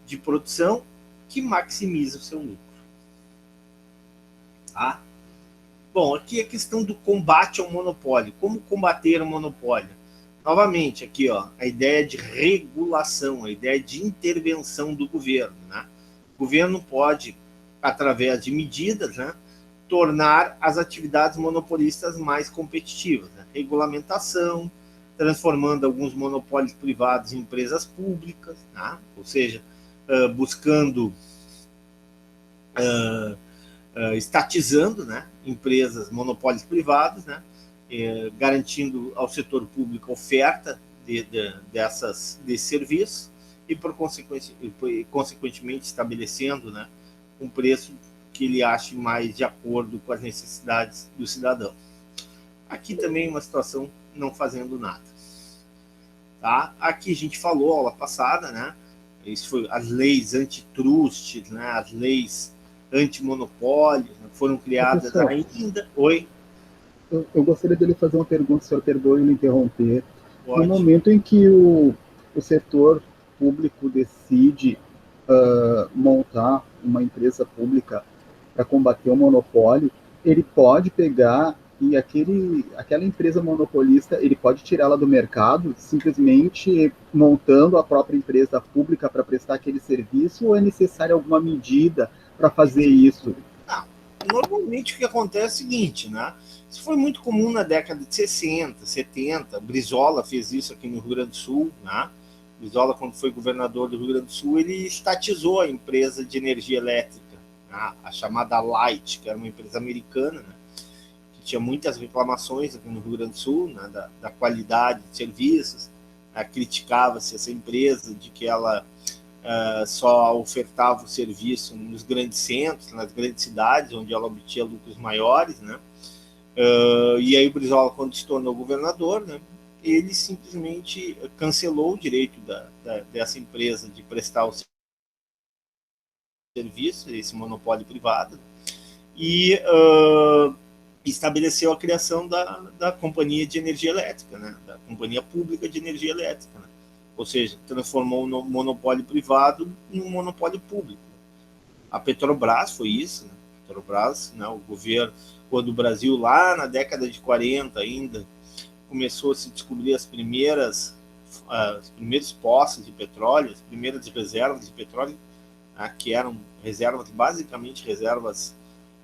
de produção que maximiza o seu lucro. Tá? Bom, aqui é a questão do combate ao monopólio. Como combater o monopólio? novamente, aqui, ó, a ideia de regulação, a ideia de intervenção do governo, né? O governo pode, através de medidas, né, tornar as atividades monopolistas mais competitivas, né? Regulamentação, transformando alguns monopólios privados em empresas públicas, né? Ou seja, buscando estatizando, né, empresas, monopólios privados, né, garantindo ao setor público a oferta desse serviço e, consequentemente, estabelecendo, né, um preço que ele ache mais de acordo com as necessidades do cidadão. Aqui também uma situação não fazendo nada. Tá? Aqui a gente falou, aula passada, né, isso foi as leis antitrust, né, as leis antimonopólios, né, foram criadas Professor, ainda. Oi? Eu gostaria de lhe fazer uma pergunta, o senhor perdoe me interromper. Pode. No momento em que o setor público decide montar uma empresa pública para combater o monopólio, ele pode pegar e aquela empresa monopolista, ele pode tirá-la do mercado, simplesmente montando a própria empresa pública para prestar aquele serviço, ou é necessária alguma medida para fazer isso? Normalmente o que acontece é o seguinte, né? Isso foi muito comum na década de 60, 70. Brizola fez isso aqui no Rio Grande do Sul, né? Brizola, quando foi governador do Rio Grande do Sul, ele estatizou a empresa de energia elétrica, né? A chamada Light, que era uma empresa americana, né? Que tinha muitas reclamações aqui no Rio Grande do Sul, né? da qualidade de serviços, né? Criticava-se essa empresa de que ela só ofertava o serviço nos grandes centros, nas grandes cidades, onde ela obtinha lucros maiores, né? E aí o Brizola, quando se tornou governador, né, ele simplesmente cancelou o direito dessa empresa de prestar o serviço, esse monopólio privado, e estabeleceu a criação da companhia de energia elétrica, né, da companhia pública de energia elétrica, né? Ou seja, transformou o monopólio privado em um monopólio público. A Petrobras foi isso, né? A Petrobras, né, o governo, quando o Brasil, lá na década de 40 ainda, começou a se descobrir os primeiros poços de petróleo, as primeiras reservas de petróleo, né, que eram reservas, basicamente reservas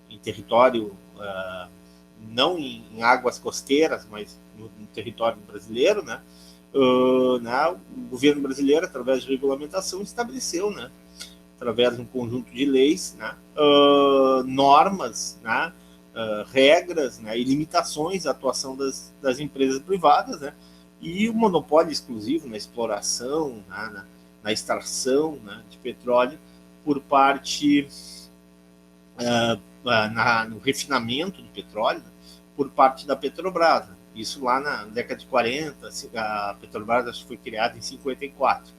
em território, não em águas costeiras, mas no território brasileiro, né? O governo brasileiro, através de regulamentação, estabeleceu, né, através de um conjunto de leis, né, normas, né, regras, né, e limitações à atuação das empresas privadas, né, e o monopólio exclusivo na exploração, né, na extração, né, de petróleo por parte no refinamento do petróleo, né, por parte da Petrobras, né. Isso lá na década de 40, a Petrobras acho que foi criada em 54.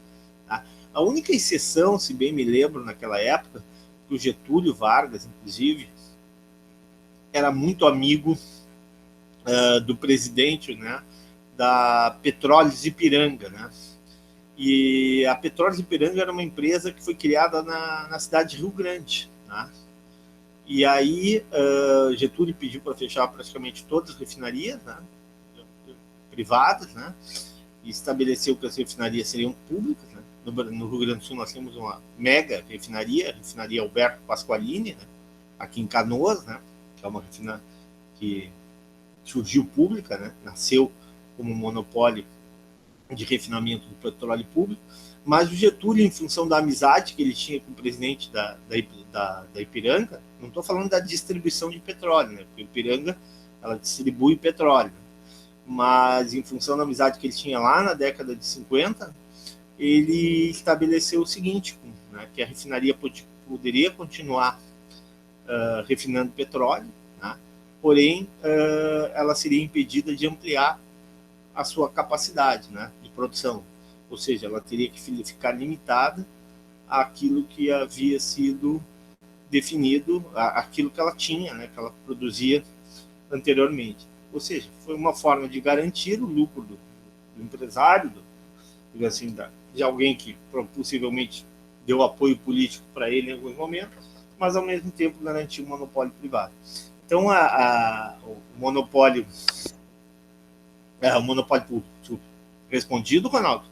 Tá? A única exceção, se bem me lembro, naquela época, que o Getúlio Vargas, inclusive, era muito amigo do presidente, né, da Petróleos Ipiranga, né? E a Petróleos Ipiranga era uma empresa que foi criada na cidade de Rio Grande, né? E aí Getúlio pediu para fechar praticamente todas as refinarias, né, privadas, né, e estabeleceu que as refinarias seriam públicas, né. No Rio Grande do Sul nós temos uma mega refinaria, a refinaria Alberto Pasqualini, né, aqui em Canoas, né, que é uma refinaria que surgiu pública, né, nasceu como um monopólio de refinamento do petróleo público, mas o Getúlio, em função da amizade que ele tinha com o presidente da Ipiranga, não estou falando da distribuição de petróleo, né, porque a Ipiranga ela distribui petróleo, mas em função da amizade que ele tinha lá na década de 50, ele estabeleceu o seguinte, né, que a refinaria poderia continuar refinando petróleo, né, porém ela seria impedida de ampliar a sua capacidade, né, de produção, ou seja, ela teria que ficar limitada àquilo que havia sido definido, àquilo que ela tinha, né, que ela produzia anteriormente. Ou seja, foi uma forma de garantir o lucro do empresário, assim, de alguém que possivelmente deu apoio político para ele em alguns momentos, mas ao mesmo tempo garantir o monopólio privado. Então, o monopólio público, Respondido, Ronaldo?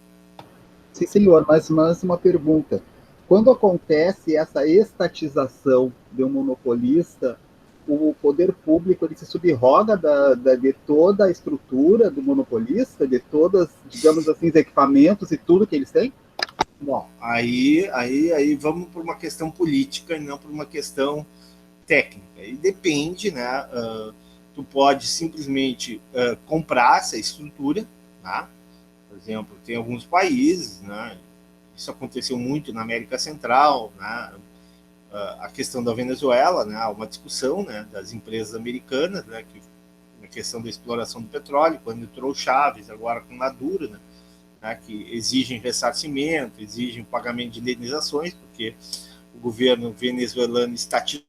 Sim, senhor, mas uma pergunta. Quando acontece essa estatização de um monopolista, o poder público ele se subroga de toda a estrutura do monopolista, de todas, digamos assim, os equipamentos e tudo que eles têm? Bom, aí vamos por uma questão política e não por uma questão técnica. E depende, né? Tu pode simplesmente comprar essa estrutura, tá? Por exemplo, tem alguns países, né? Isso aconteceu muito na América Central, né? A questão da Venezuela, né? Há uma discussão, né, das empresas americanas, né, que a questão da exploração do petróleo, quando entrou Chávez, agora com Maduro, né, que exigem ressarcimento, exigem pagamento de indenizações, porque o governo venezuelano estatizou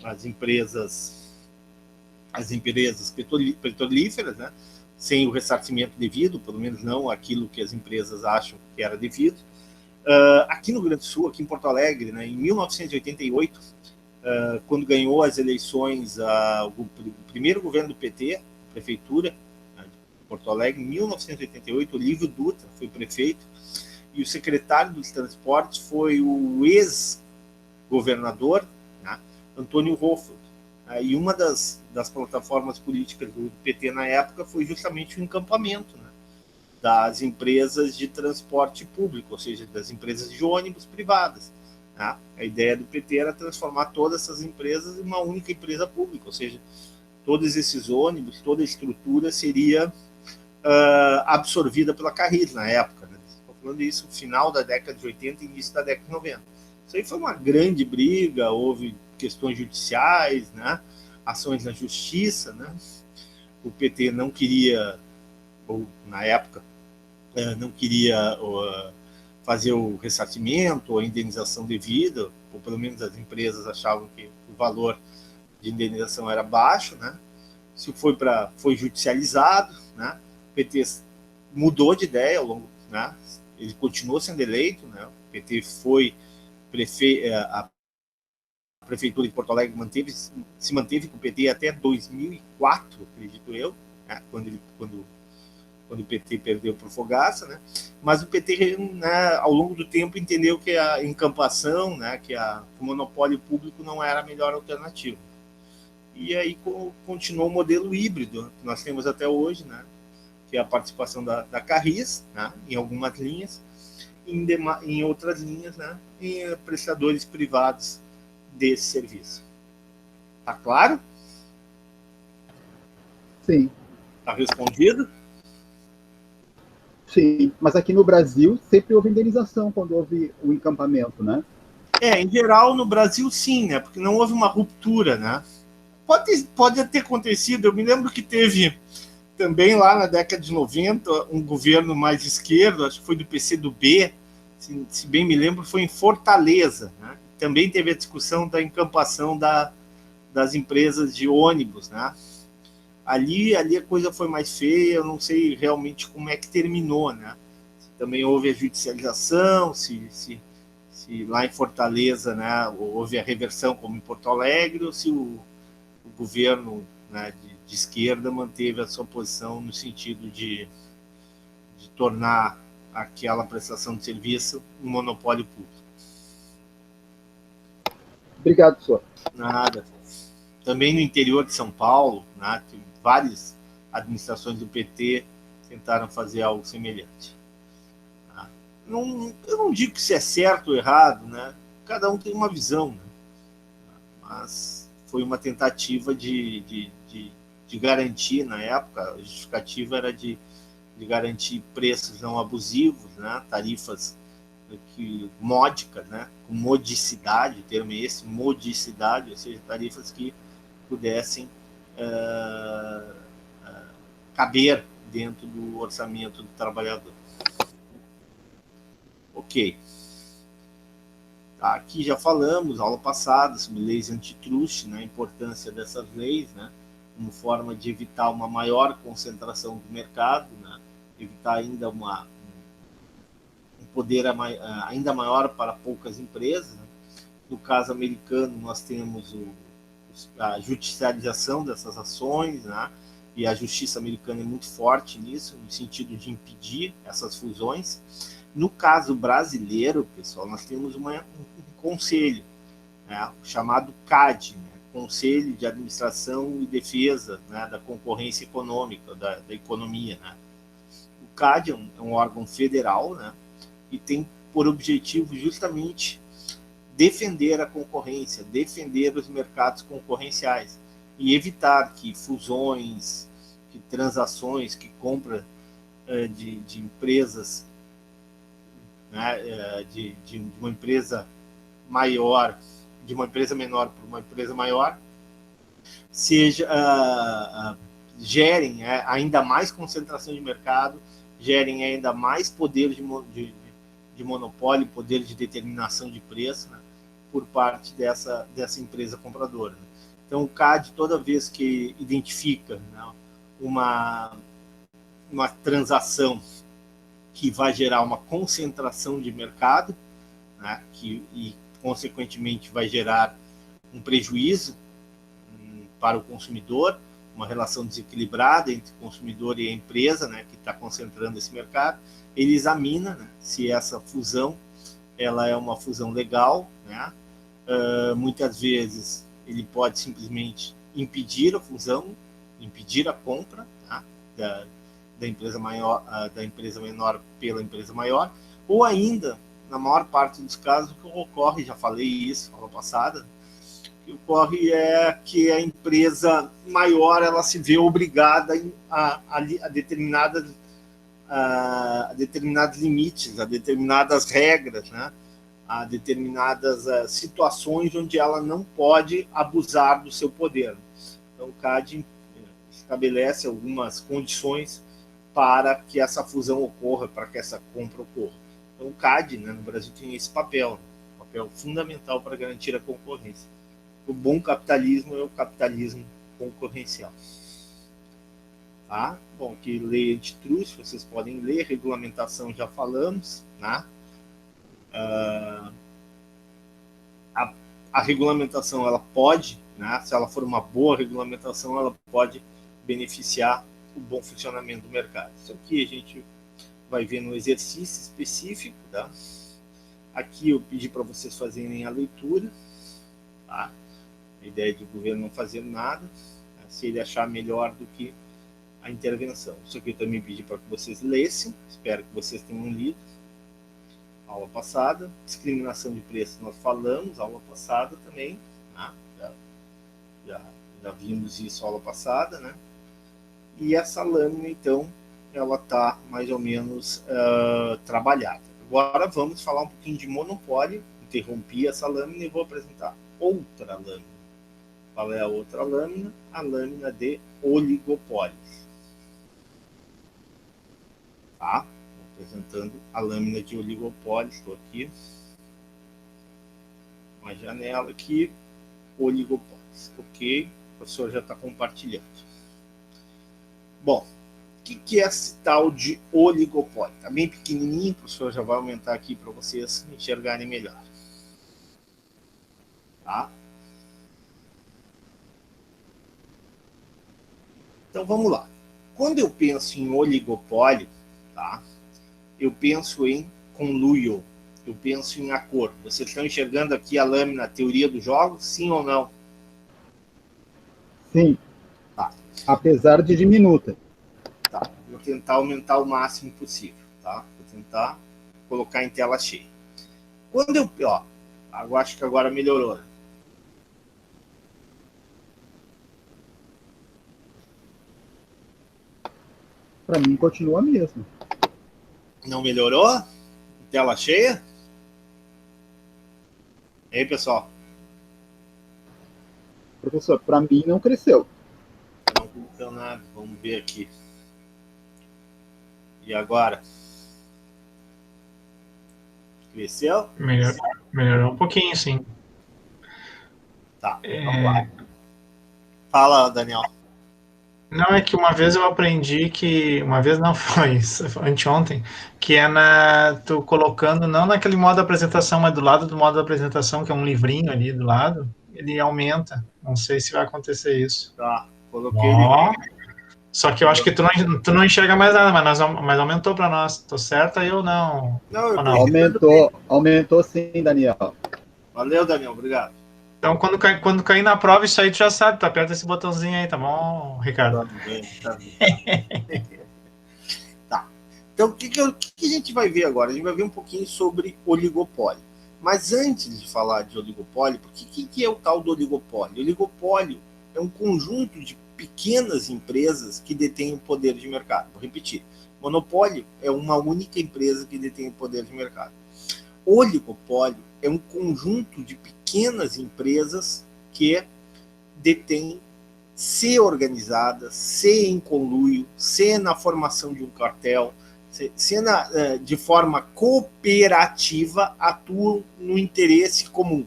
as empresas petrolíferas, né, sem o ressarcimento devido, pelo menos não aquilo que as empresas acham que era devido. Aqui no Rio Grande do Sul, aqui em Porto Alegre, né, em 1988, quando ganhou as eleições, o primeiro governo do PT, a prefeitura, né, de Porto Alegre, em 1988, Olívio Dutra foi prefeito, e o secretário dos transportes foi o ex-governador, né, Antônio Hoffmann. E uma das plataformas políticas do PT na época foi justamente o encampamento, né, das empresas de transporte público, ou seja, das empresas de ônibus privadas. Tá? A ideia do PT era transformar todas essas empresas em uma única empresa pública, ou seja, todos esses ônibus, toda a estrutura seria absorvida pela Carris na época. Né? Estou falando isso no final da década de 80 e início da década de 90. Isso aí foi uma grande briga, houve questões judiciais, né? Ações na justiça. Né? O PT não queria, ou na época, não queria fazer o ressarcimento ou a indenização devida, ou pelo menos as empresas achavam que o valor de indenização era baixo, né? Isso foi judicializado, né? O PT mudou de ideia ao longo, né? Ele continuou sendo eleito, né? O PT foi a prefeitura de Porto Alegre se manteve com o PT até 2004, acredito eu, né? Quando o PT perdeu para o Fogaça, né? Mas o PT, né, ao longo do tempo, entendeu que a encampação, né, que o monopólio público não era a melhor alternativa. E aí continuou o modelo híbrido que nós temos até hoje, né, que é a participação da Carris, né, em algumas linhas, em outras linhas, né, em prestadores privados desse serviço. Tá claro? Sim. Tá respondido? Sim, mas aqui no Brasil sempre houve indenização quando houve o encampamento, né? Em geral, no Brasil, sim, né? Porque não houve uma ruptura, né? Pode ter acontecido. Eu me lembro que teve também lá na década de 90 um governo mais esquerdo, acho que foi do PCdoB, se bem me lembro, foi em Fortaleza, né? Também teve a discussão da encampação das empresas de ônibus, né? Ali a coisa foi mais feia, eu não sei realmente como é que terminou, né? Também houve a judicialização, se lá em Fortaleza, né, houve a reversão como em Porto Alegre, ou se o governo, né, de esquerda manteve a sua posição no sentido de tornar aquela prestação de serviço um monopólio público. Obrigado, senhor. Nada. Também no interior de São Paulo, né, várias administrações do PT tentaram fazer algo semelhante. Eu não digo que isso é certo ou errado, né? Cada um tem uma visão, né? Mas foi uma tentativa de garantir, na época, a justificativa era de garantir preços não abusivos, né? Tarifas módicas, né? Com modicidade, o termo é esse, modicidade, ou seja, tarifas que pudessem caber dentro do orçamento do trabalhador. Ok. Aqui já falamos, aula passada, sobre leis antitruste, né, a importância dessas leis, né, como forma de evitar uma maior concentração do mercado, né, evitar ainda um poder ainda maior para poucas empresas. Né. No caso americano, nós temos a judicialização dessas ações, né, e a justiça americana é muito forte nisso, no sentido de impedir essas fusões. No caso brasileiro, pessoal, nós temos um conselho, né, chamado CAD, né, Conselho de Administração e Defesa, né, da Concorrência Econômica, da economia. Né. O CAD é um órgão federal, né, e tem por objetivo justamente defender a concorrência, defender os mercados concorrenciais e evitar que fusões, que transações, que compra de empresas, né, de uma empresa maior, de uma empresa menor para uma empresa maior, gerem ainda mais concentração de mercado, gerem ainda mais poder de monopólio, poder de determinação de preço, né, por parte dessa empresa compradora. Né. Então, o CAD, toda vez que identifica, né, uma transação que vai gerar uma concentração de mercado, né, e, consequentemente, vai gerar um prejuízo para o consumidor, uma relação desequilibrada entre o consumidor e a empresa, né, que está concentrando esse mercado, ele examina, né, se essa fusão ela é uma fusão legal, né. Muitas vezes ele pode simplesmente impedir a fusão, impedir a compra, tá, da empresa maior, da empresa menor pela empresa maior, ou ainda, na maior parte dos casos, o que ocorre, já falei isso na aula passada, o que ocorre é que a empresa maior ela se vê obrigada a determinados limites, a determinadas regras, né, a determinadas situações onde ela não pode abusar do seu poder. Então, o CAD estabelece algumas condições para que essa fusão ocorra, para que essa compra ocorra. Então, o CAD, né, no Brasil, tem esse papel, papel fundamental para garantir a concorrência. O bom capitalismo é o capitalismo concorrencial. Tá? Bom, aqui lei antitrust, vocês podem ler, regulamentação já falamos, né? A regulamentação, ela pode, né, se ela for uma boa regulamentação, ela pode beneficiar o bom funcionamento do mercado. Isso aqui a gente vai ver no exercício específico, tá? Aqui eu pedi para vocês fazerem a leitura, tá? A ideia de o governo não fazer nada, né, se ele achar melhor do que a intervenção. Isso aqui eu também pedi para que vocês lessem, espero que vocês tenham lido. Aula passada, discriminação de preço nós falamos, aula passada também, né? já vimos isso aula passada, né? E essa lâmina, então, ela está mais ou menos trabalhada. Agora vamos falar um pouquinho de monopólio. Interrompi essa lâmina e vou apresentar outra lâmina. Qual é a outra lâmina? A lâmina de oligopólios. Tá? Apresentando a lâmina de oligopólios. Estou aqui. Uma janela aqui. Oligopólios. Ok. O professor já está compartilhando. Bom, o que é esse tal de oligopólio? Está bem pequenininho, o professor já vai aumentar aqui para vocês enxergarem melhor. Tá? Então vamos lá. Quando eu penso em oligopólio, tá? Eu penso em conluio, eu penso em acordo. Vocês estão enxergando aqui a lâmina, a teoria do jogo? Sim ou não? Sim. Tá. Apesar de diminuta. Tá. Vou tentar aumentar o máximo possível. Tá? Vou tentar colocar em tela cheia. Quando eu... Ó, eu acho que agora melhorou. Para mim continua a mesma. Não melhorou? Tela cheia? E aí, pessoal? Professor, para mim não cresceu. Não cresceu nada. Vamos ver aqui. E agora? Cresceu? Melhorou um pouquinho, sim. Tá, vamos lá. Fala, Daniel. Não, é que uma vez eu aprendi que... Uma vez não foi isso, foi anteontem, que é tu colocando, não naquele modo de apresentação, mas do lado do modo de apresentação, que é um livrinho ali do lado, ele aumenta. Não sei se vai acontecer isso. Tá, coloquei Ó, ele. Só que eu acho que tu não enxerga mais nada, mas aumentou para nós. Tô certo aí ou não? Não, eu Ou tô não? enxergando bem. Aumentou sim, Daniel. Valeu, Daniel, obrigado. Então, quando cair na prova, isso aí tu já sabe, tu aperta esse botãozinho aí, tá bom, Ricardo? Tá bem, tá bem. Tá. Então, o que a gente vai ver agora? A gente vai ver um pouquinho sobre oligopólio. Mas antes de falar de oligopólio, que é o tal do oligopólio? O oligopólio é um conjunto de pequenas empresas que detêm o poder de mercado. Vou repetir. Monopólio é uma única empresa que detém o poder de mercado. Oligopólio é um conjunto de pequenas empresas que detêm, se organizadas, se em conluio, se na formação de um cartel, de forma cooperativa, atuam no interesse comum.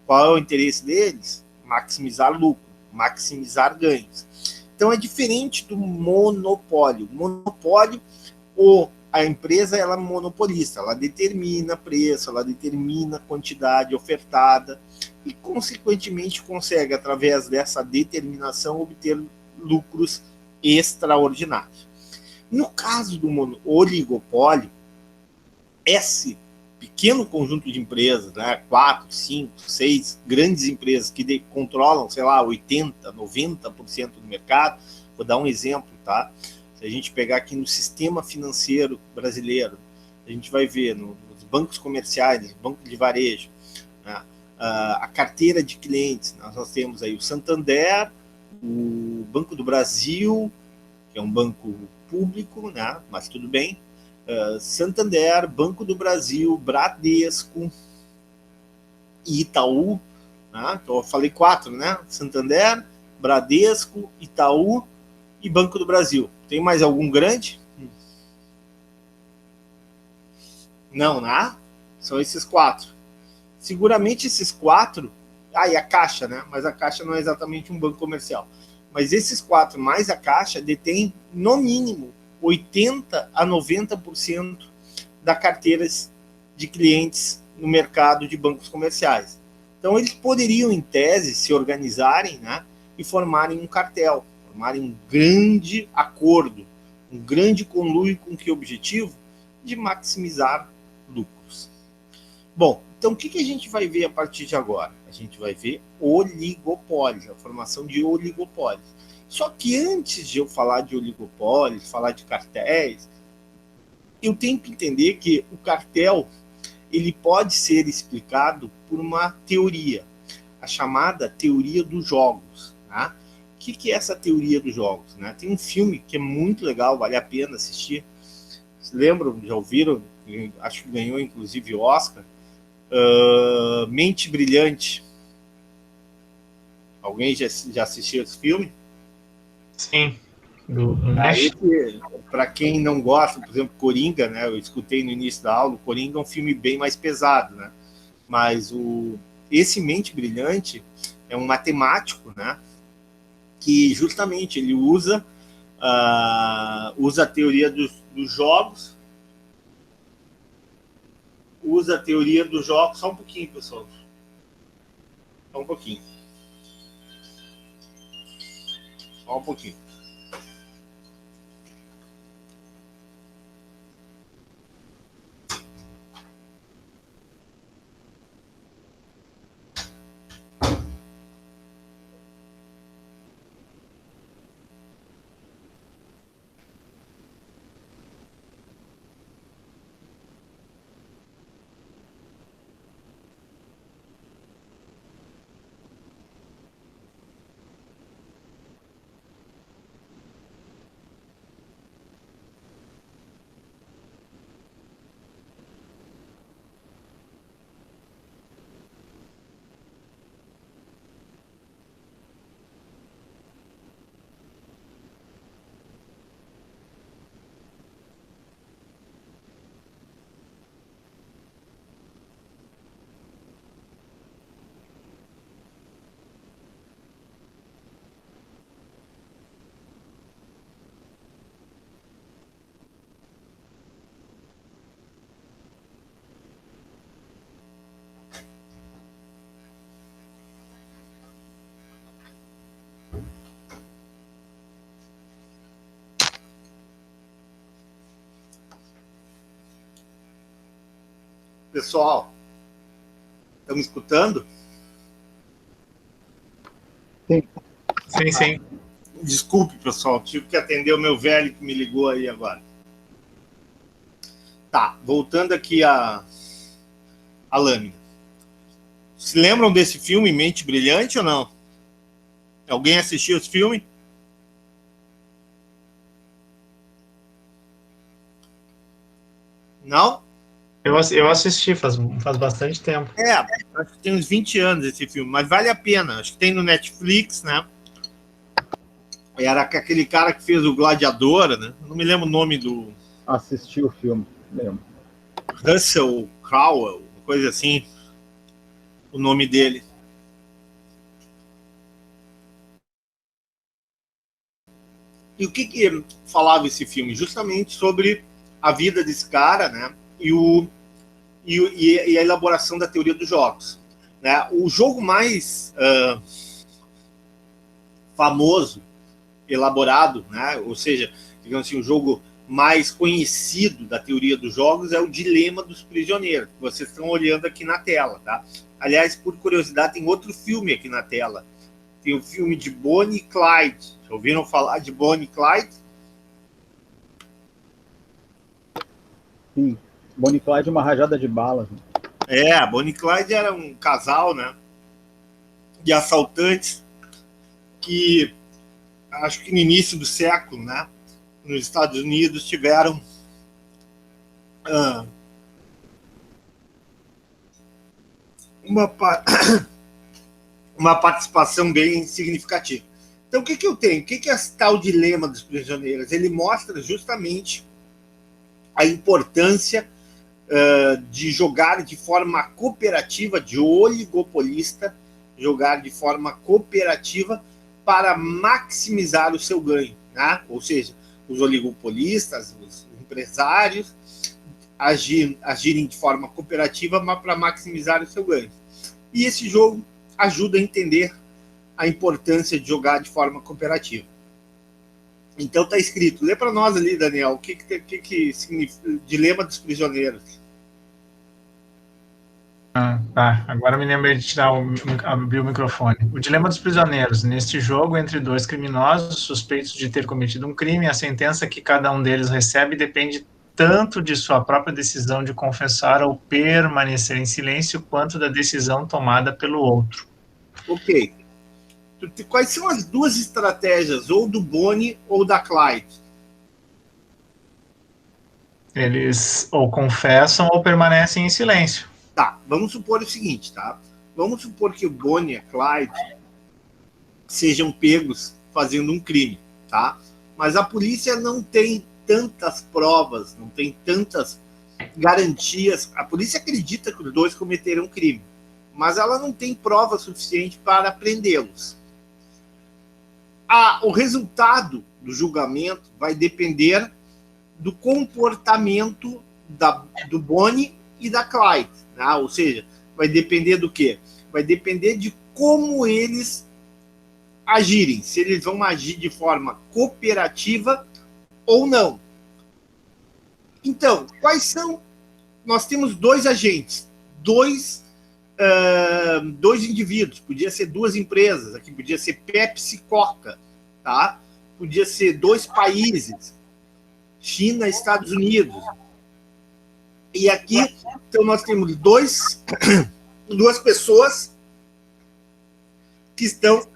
Qual é o interesse deles? Maximizar lucro, maximizar ganhos. Então é diferente do monopólio. Monopólio, a empresa ela é monopolista, ela determina preço, ela determina quantidade ofertada e, consequentemente, consegue, através dessa determinação, obter lucros extraordinários. No caso do oligopólio, esse pequeno conjunto de empresas, né, 4, 5, 6 grandes empresas que controlam, sei lá, 80, 90% do mercado, vou dar um exemplo, tá? Se a gente pegar aqui no sistema financeiro brasileiro, a gente vai ver nos bancos comerciais, banco de varejo, né, a carteira de clientes, nós temos aí o Santander, o Banco do Brasil, que é um banco público, né, mas tudo bem, Santander, Banco do Brasil, Bradesco e Itaú, né? Então eu falei 4, né? Santander, Bradesco, Itaú e Banco do Brasil. Tem mais algum grande? Não, né? São esses 4. Seguramente esses 4. E a Caixa, né? Mas a Caixa não é exatamente um banco comercial. Mas esses 4 mais a Caixa detêm, no mínimo, 80 a 90% da carteira de clientes no mercado de bancos comerciais. Então, eles poderiam, em tese, se organizarem, né, e formarem um cartel, formarem um grande acordo, um grande conluio com que objetivo? De maximizar lucros. Bom, então o que a gente vai ver a partir de agora? A gente vai ver oligopólios, a formação de oligopólios. Só que antes de eu falar de oligopólios, falar de cartéis, eu tenho que entender que o cartel ele pode ser explicado por uma teoria, a chamada teoria dos jogos. Né? O que é essa teoria dos jogos? Né? Tem um filme que é muito legal, vale a pena assistir. Vocês lembram? Já ouviram? Acho que ganhou inclusive o Oscar. Mente Brilhante. Alguém já assistiu esse filme? Sim. Do Nash. Para quem não gosta, por exemplo, Coringa, né? Eu escutei no início da aula, o Coringa é um filme bem mais pesado, né? Mas esse Mente Brilhante é um matemático, né? Que justamente ele usa a teoria dos jogos, só um pouquinho, pessoal. Só um pouquinho. Pessoal, estão me escutando? Sim, sim. Desculpe, pessoal, tive que atender o meu velho que me ligou aí agora. Tá, voltando aqui a lâmina. Se lembram desse filme Mente Brilhante ou não? Alguém assistiu esse filme? Não? Eu assisti faz bastante tempo. Acho que tem uns 20 anos esse filme, mas vale a pena. Acho que tem no Netflix, né? Era aquele cara que fez o Gladiador, né? Não me lembro o nome do... Assisti o filme, lembro. Russell Crowe, coisa assim, o nome dele. E o que falava esse filme? Justamente sobre a vida desse cara, né? E a elaboração da teoria dos jogos. Né? O jogo mais famoso, elaborado, né? Ou seja, digamos assim, o jogo mais conhecido da teoria dos jogos é o Dilema dos Prisioneiros, que vocês estão olhando aqui na tela. Tá? Aliás, por curiosidade, tem outro filme aqui na tela. Tem o filme de Bonnie e Clyde. Já ouviram falar de Bonnie e Clyde? Sim. Bonnie e Clyde, uma rajada de balas. Né? Bonnie e Clyde era um casal, né, de assaltantes que, acho que no início do século, né, nos Estados Unidos, tiveram uma participação bem significativa. Então, o que eu tenho? O que é esse tal Dilema dos Prisioneiros? Ele mostra justamente a importância de jogar de forma cooperativa, de oligopolista, jogar de forma cooperativa para maximizar o seu ganho. Né? Ou seja, os oligopolistas, os empresários, agirem de forma cooperativa para maximizar o seu ganho. E esse jogo ajuda a entender a importância de jogar de forma cooperativa. Então está escrito, lê para nós ali, Daniel, o que significa Dilema dos Prisioneiros. Tá. Agora me lembrei de abrir o microfone. O Dilema dos Prisioneiros. Neste jogo, entre dois criminosos suspeitos de ter cometido um crime, a sentença que cada um deles recebe depende tanto de sua própria decisão de confessar ou permanecer em silêncio, quanto da decisão tomada pelo outro. Ok. Quais são as duas estratégias, ou do Bonnie ou da Clyde? Eles ou confessam ou permanecem em silêncio. Tá, vamos supor o seguinte, tá? Vamos supor que o Bonnie e a Clyde sejam pegos fazendo um crime, tá? Mas a polícia não tem tantas provas, não tem tantas garantias. A polícia acredita que os dois cometeram um crime, mas ela não tem prova suficiente para prendê-los. O resultado do julgamento vai depender do comportamento do Bonnie e da Clyde. Né? Ou seja, vai depender do quê? Vai depender de como eles agirem, se eles vão agir de forma cooperativa ou não. Então, quais são? Nós temos dois agentes, dois indivíduos, podia ser duas empresas, aqui podia ser Pepsi e Coca, tá? Podia ser dois países, China e Estados Unidos. E aqui, então, nós temos duas pessoas que estão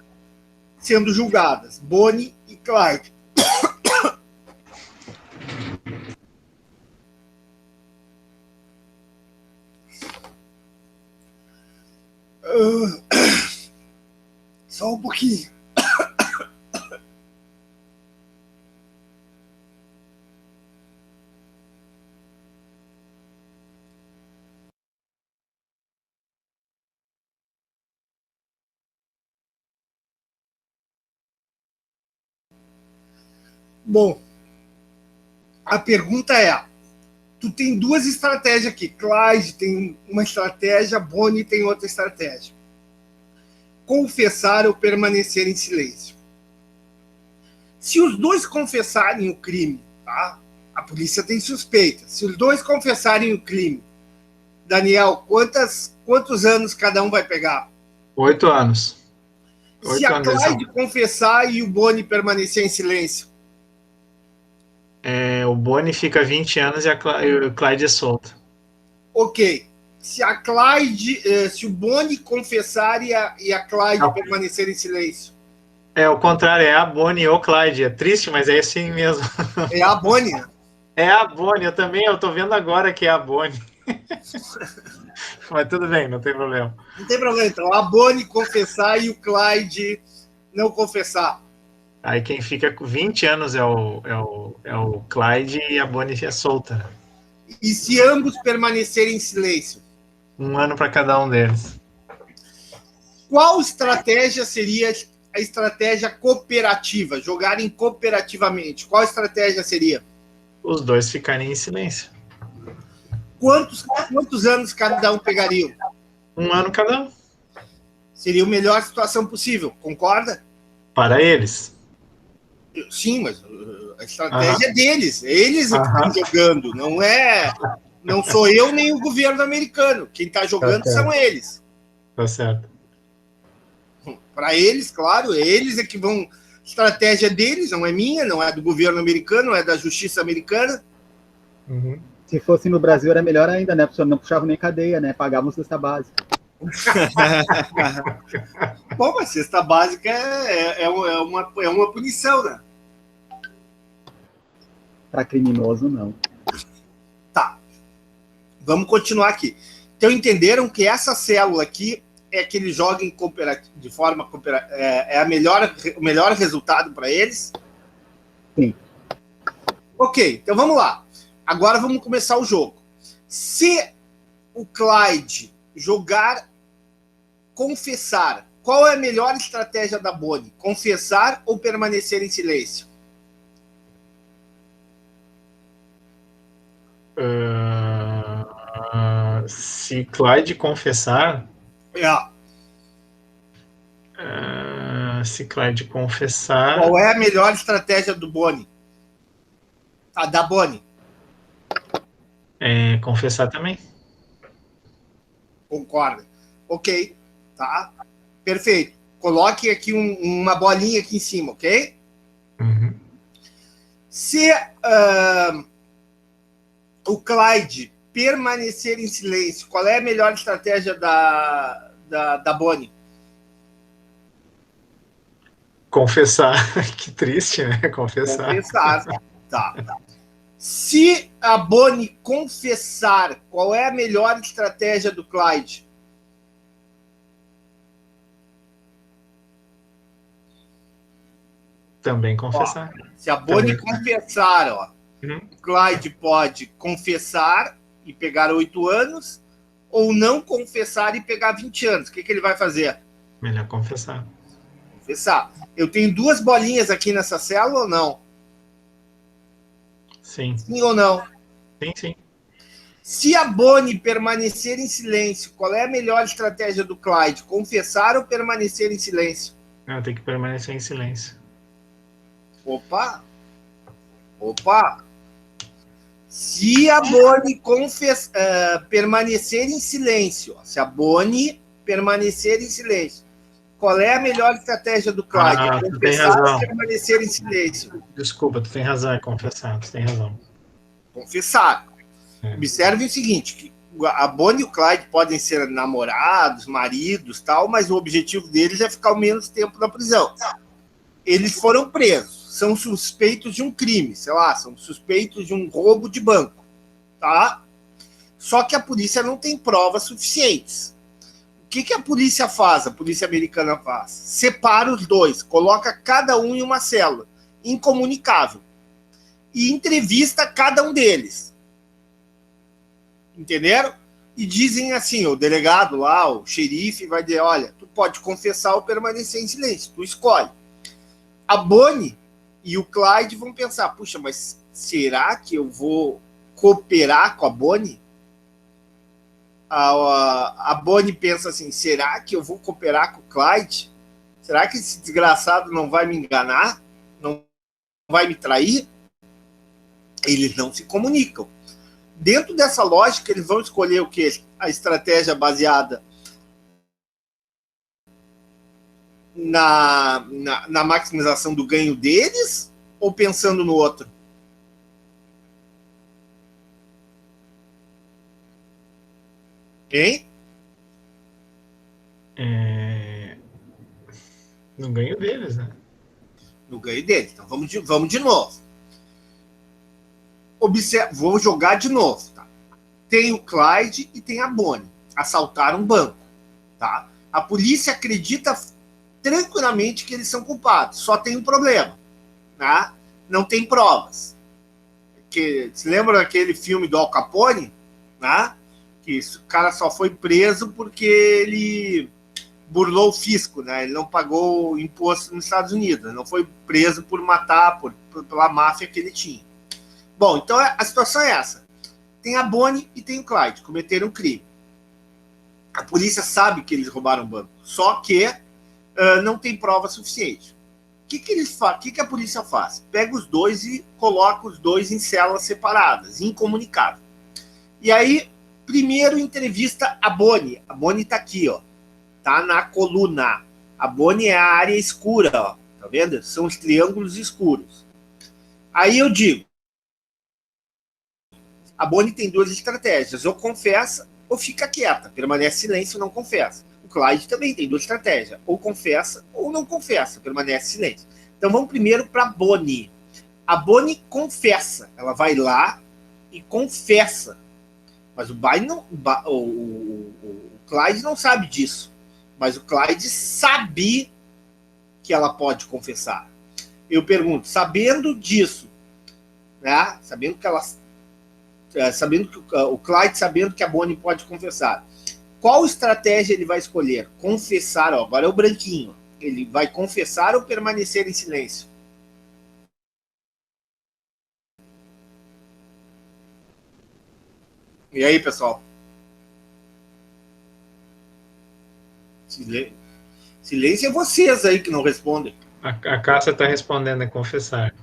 sendo julgadas, Bonnie e Clyde. Só um pouquinho. Bom, a pergunta é, tu tem duas estratégias aqui, Clyde tem uma estratégia, Bonnie tem outra estratégia. Confessar ou permanecer em silêncio. Se os dois confessarem o crime, tá? A polícia tem suspeita. Se os dois confessarem o crime, Daniel, quantos anos cada um vai pegar? 8 anos. Se a Clyde confessar e o Boni permanecer em silêncio? O Boni fica 20 anos e o Clyde é solto. Ok. Se a Clyde, se o Boni confessar e a Clyde permanecer em silêncio? É o contrário, é a Bonnie ou Clyde. É triste, mas é assim mesmo. É a Bonnie, né? É a Bonnie, eu tô vendo agora que é a Bonnie. Mas tudo bem, não tem problema. Não tem problema, então. A Bonnie confessar e o Clyde não confessar. Aí quem fica com 20 anos é o Clyde e a Bonnie é solta. E se ambos permanecerem em silêncio? 1 ano para cada um deles. Qual estratégia seria a estratégia cooperativa? Jogarem cooperativamente. Qual estratégia seria? Os dois ficarem em silêncio. Quantos anos cada um pegariam? 1 ano cada um. Seria a melhor situação possível, concorda? Para eles. Sim, mas a estratégia é deles. Eles é que estão jogando, não sou eu nem o governo americano. Quem está jogando são eles. Tá certo. Para eles, claro, eles é que vão. Estratégia deles, não é minha, não é do governo americano, não é da justiça americana. Uhum. Se fosse no Brasil era melhor ainda, né? Porque não puxava nem cadeia, né? Pagavam cesta básica. Bom, mas cesta básica é uma punição, né? Para criminoso, não. Tá. Vamos continuar aqui. Então, entenderam que essa célula aqui é que eles joguem de forma cooperativa, é o melhor resultado para eles? Sim. Ok, então vamos lá. Agora vamos começar o jogo. Se o Clyde jogar confessar, qual é a melhor estratégia da Bonnie? Confessar ou permanecer em silêncio? Se Clyde confessar... se Clyde confessar... Qual é a melhor estratégia do Bonnie? Da Bonnie? Confessar também. Concorda. Ok, tá. Perfeito. Coloque aqui uma bolinha aqui em cima, ok? Uhum. Se o Clyde permanecer em silêncio, qual é a melhor estratégia da Bonnie? Confessar. Que triste, né? Confessar. Tá. Se a Bonnie confessar, qual é a melhor estratégia do Clyde? Também confessar. Se a Bonnie confessar, o Clyde pode confessar e pegar 8 anos, ou não confessar e pegar 20 anos. O que ele vai fazer? Melhor confessar. Confessar. Eu tenho 2 bolinhas aqui nessa célula ou não? Sim. Sim ou não? Sim. Se a Bonnie permanecer em silêncio, qual é a melhor estratégia do Clyde? Confessar ou permanecer em silêncio? Não, tem que permanecer em silêncio. Opa! Se a Bonnie permanecer em silêncio, se a Bonnie permanecer em silêncio, qual é a melhor estratégia do Clyde? Confessar ou permanecer em silêncio? Desculpa, tu tem razão, é confessar, tu tem razão. Confessar. Observe o seguinte, que a Bonnie e o Clyde podem ser namorados, maridos, tal, mas o objetivo deles é ficar o menos tempo na prisão. Eles foram presos, são suspeitos de um crime, sei lá, são suspeitos de um roubo de banco, tá? Só que a polícia não tem provas suficientes. O que a polícia faz, a polícia americana faz? Separa os dois, coloca cada um em uma célula, incomunicável, e entrevista cada um deles. Entenderam? E dizem assim, o delegado lá, o xerife, vai dizer, olha, tu pode confessar ou permanecer em silêncio, tu escolhe. A Bonnie e o Clyde vão pensar, puxa, mas será que eu vou cooperar com a Bonnie? A Bonnie pensa assim, será que eu vou cooperar com o Clyde? Será que esse desgraçado não vai me enganar? Não vai me trair? Eles não se comunicam. dentro dessa lógica, eles vão escolher o quê? A estratégia baseada na maximização do ganho deles ou pensando no outro? Hein? No ganho deles, né? No ganho deles. Então vamos de novo. Vou jogar de novo. Tá? Tem o Clyde e tem a Bonnie. Assaltaram um banco. Tá? A polícia acredita tranquilamente que eles são culpados. Só tem um problema. Tá? Não tem provas. Se lembra daquele filme do Al Capone? Tá? Que o cara só foi preso porque ele burlou o fisco, né? Ele não pagou imposto nos Estados Unidos. Não foi preso por matar, pela máfia que ele tinha. Bom, então a situação é essa. Tem a Bonnie e tem o Clyde. Cometeram um crime. A polícia sabe que eles roubaram o banco. Só que não tem prova suficiente. O que a polícia faz? Pega os dois e coloca os dois em celas separadas, incomunicáveis. E aí, primeiro entrevista a Bonnie. A Bonnie tá aqui, ó. Tá na coluna. A Bonnie é a área escura, ó. Tá vendo? São os triângulos escuros. Aí eu digo, a Bonnie tem duas estratégias. Ou confessa ou fica quieta. Permanece em silêncio, não confessa. O Clyde também tem duas estratégias. Ou confessa ou não confessa. Permanece em silêncio. Então vamos primeiro para a Bonnie. A Bonnie confessa. Ela vai lá e confessa. Mas o Clyde não sabe disso. Mas o Clyde sabe que ela pode confessar. Eu pergunto, sabendo disso, né? Sabendo que o Clyde sabendo que a Bonnie pode confessar, qual estratégia ele vai escolher? Confessar, ó, agora é o branquinho. Ele vai confessar ou permanecer em silêncio? E aí, pessoal? Silêncio é vocês aí que não respondem. A Cássia está respondendo, é confessar.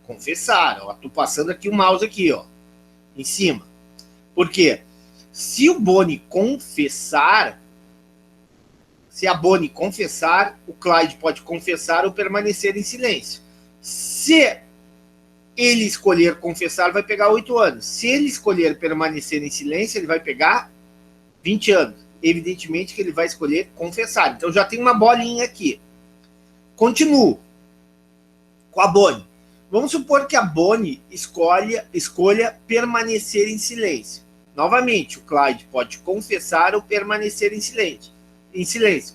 Confessar, ó. Tô passando aqui o mouse aqui, ó. Em cima. Por quê? Se o Bonnie confessar, se a Bonnie confessar, o Clyde pode confessar ou permanecer em silêncio. Se ele escolher confessar, vai pegar 8 anos. Se ele escolher permanecer em silêncio, ele vai pegar 20 anos. Evidentemente que ele vai escolher confessar. Então já tem uma bolinha aqui. Continuo com a Bonnie. Vamos supor que a Bonnie escolha permanecer em silêncio. Novamente, o Clyde pode confessar ou permanecer em silêncio.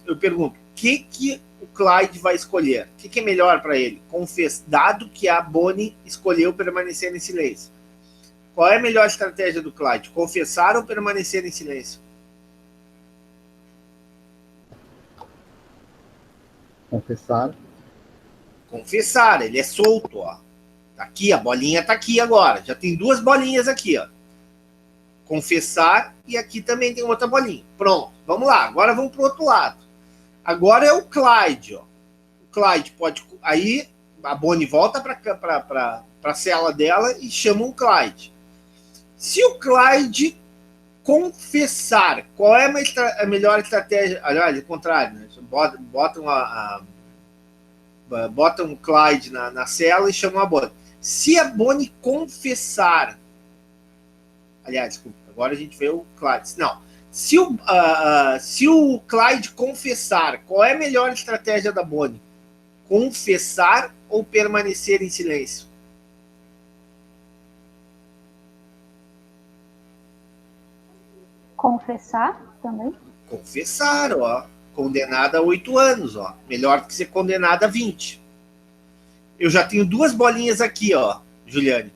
Eu pergunto, o que o Clyde vai escolher? O que é melhor para ele? Dado que a Bonnie escolheu permanecer em silêncio. Qual é a melhor estratégia do Clyde? Confessar ou permanecer em silêncio? Confessar. Confessar, ele é solto, ó. Tá aqui, a bolinha tá aqui agora. Já tem duas bolinhas aqui, ó. Confessar e aqui também tem outra bolinha. Pronto, vamos lá. Agora vamos pro outro lado. Agora é o Clyde, ó. O Clyde pode... Aí a Bonnie volta para a cela dela e chama o Clyde. Se o Clyde confessar, qual é a melhor estratégia? Aliás, ao contrário, né? Botam o Clyde na cela e chamam a Bonnie. Se a Bonnie confessar, aliás, desculpa, agora a gente vê o Clyde. Não, se o Clyde confessar, qual é a melhor estratégia da Bonnie? Confessar ou permanecer em silêncio? Confessar também? Confessar, ó. Condenada a 8 anos, ó. Melhor do que ser condenada a 20. Eu já tenho duas bolinhas aqui, ó, Juliana,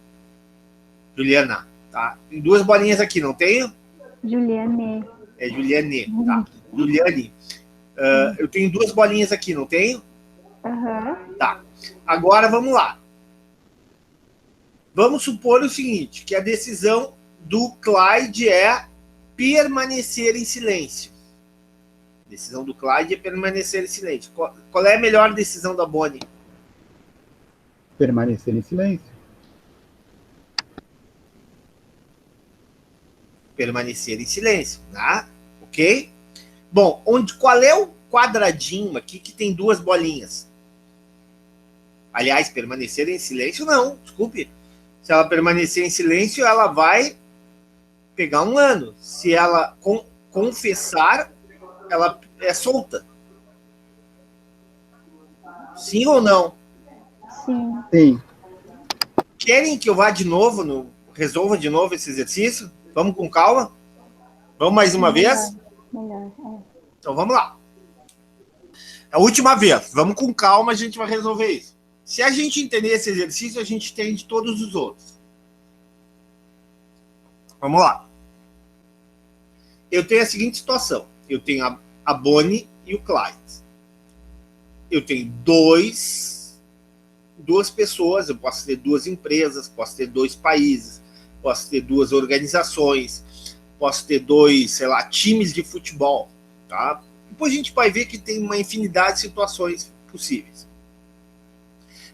tá? Tem duas bolinhas aqui, não tenho? Juliane. É Juliane, tá? Juliane. Eu tenho duas bolinhas aqui, não tenho? Tá. Agora vamos lá. Vamos supor o seguinte, que a decisão do Clyde é permanecer em silêncio. A decisão do Clyde é permanecer em silêncio. Qual é a melhor decisão da Bonnie? Permanecer em silêncio. permanecer em silêncio, né? Ok? Bom, qual é o quadradinho aqui que tem duas bolinhas? Aliás, permanecer em silêncio, não, desculpe. Se ela permanecer em silêncio, ela vai pegar 1 ano. Se ela confessar, ela é solta. Sim ou não? Sim. Sim. Querem que eu vá de novo, resolva de novo esse exercício? Vamos com calma? Vamos mais uma vez? Melhor. Então vamos lá. É a última vez. Vamos com calma, a gente vai resolver isso. Se a gente entender esse exercício, a gente entende todos os outros. Vamos lá. Eu tenho a seguinte situação. Eu tenho a Bonnie e o Clyde. Eu tenho duas pessoas, eu posso ter 2 empresas, posso ter 2 países, posso ter 2 organizações, posso ter 2, sei lá, times de futebol, tá? Depois a gente vai ver que tem uma infinidade de situações possíveis.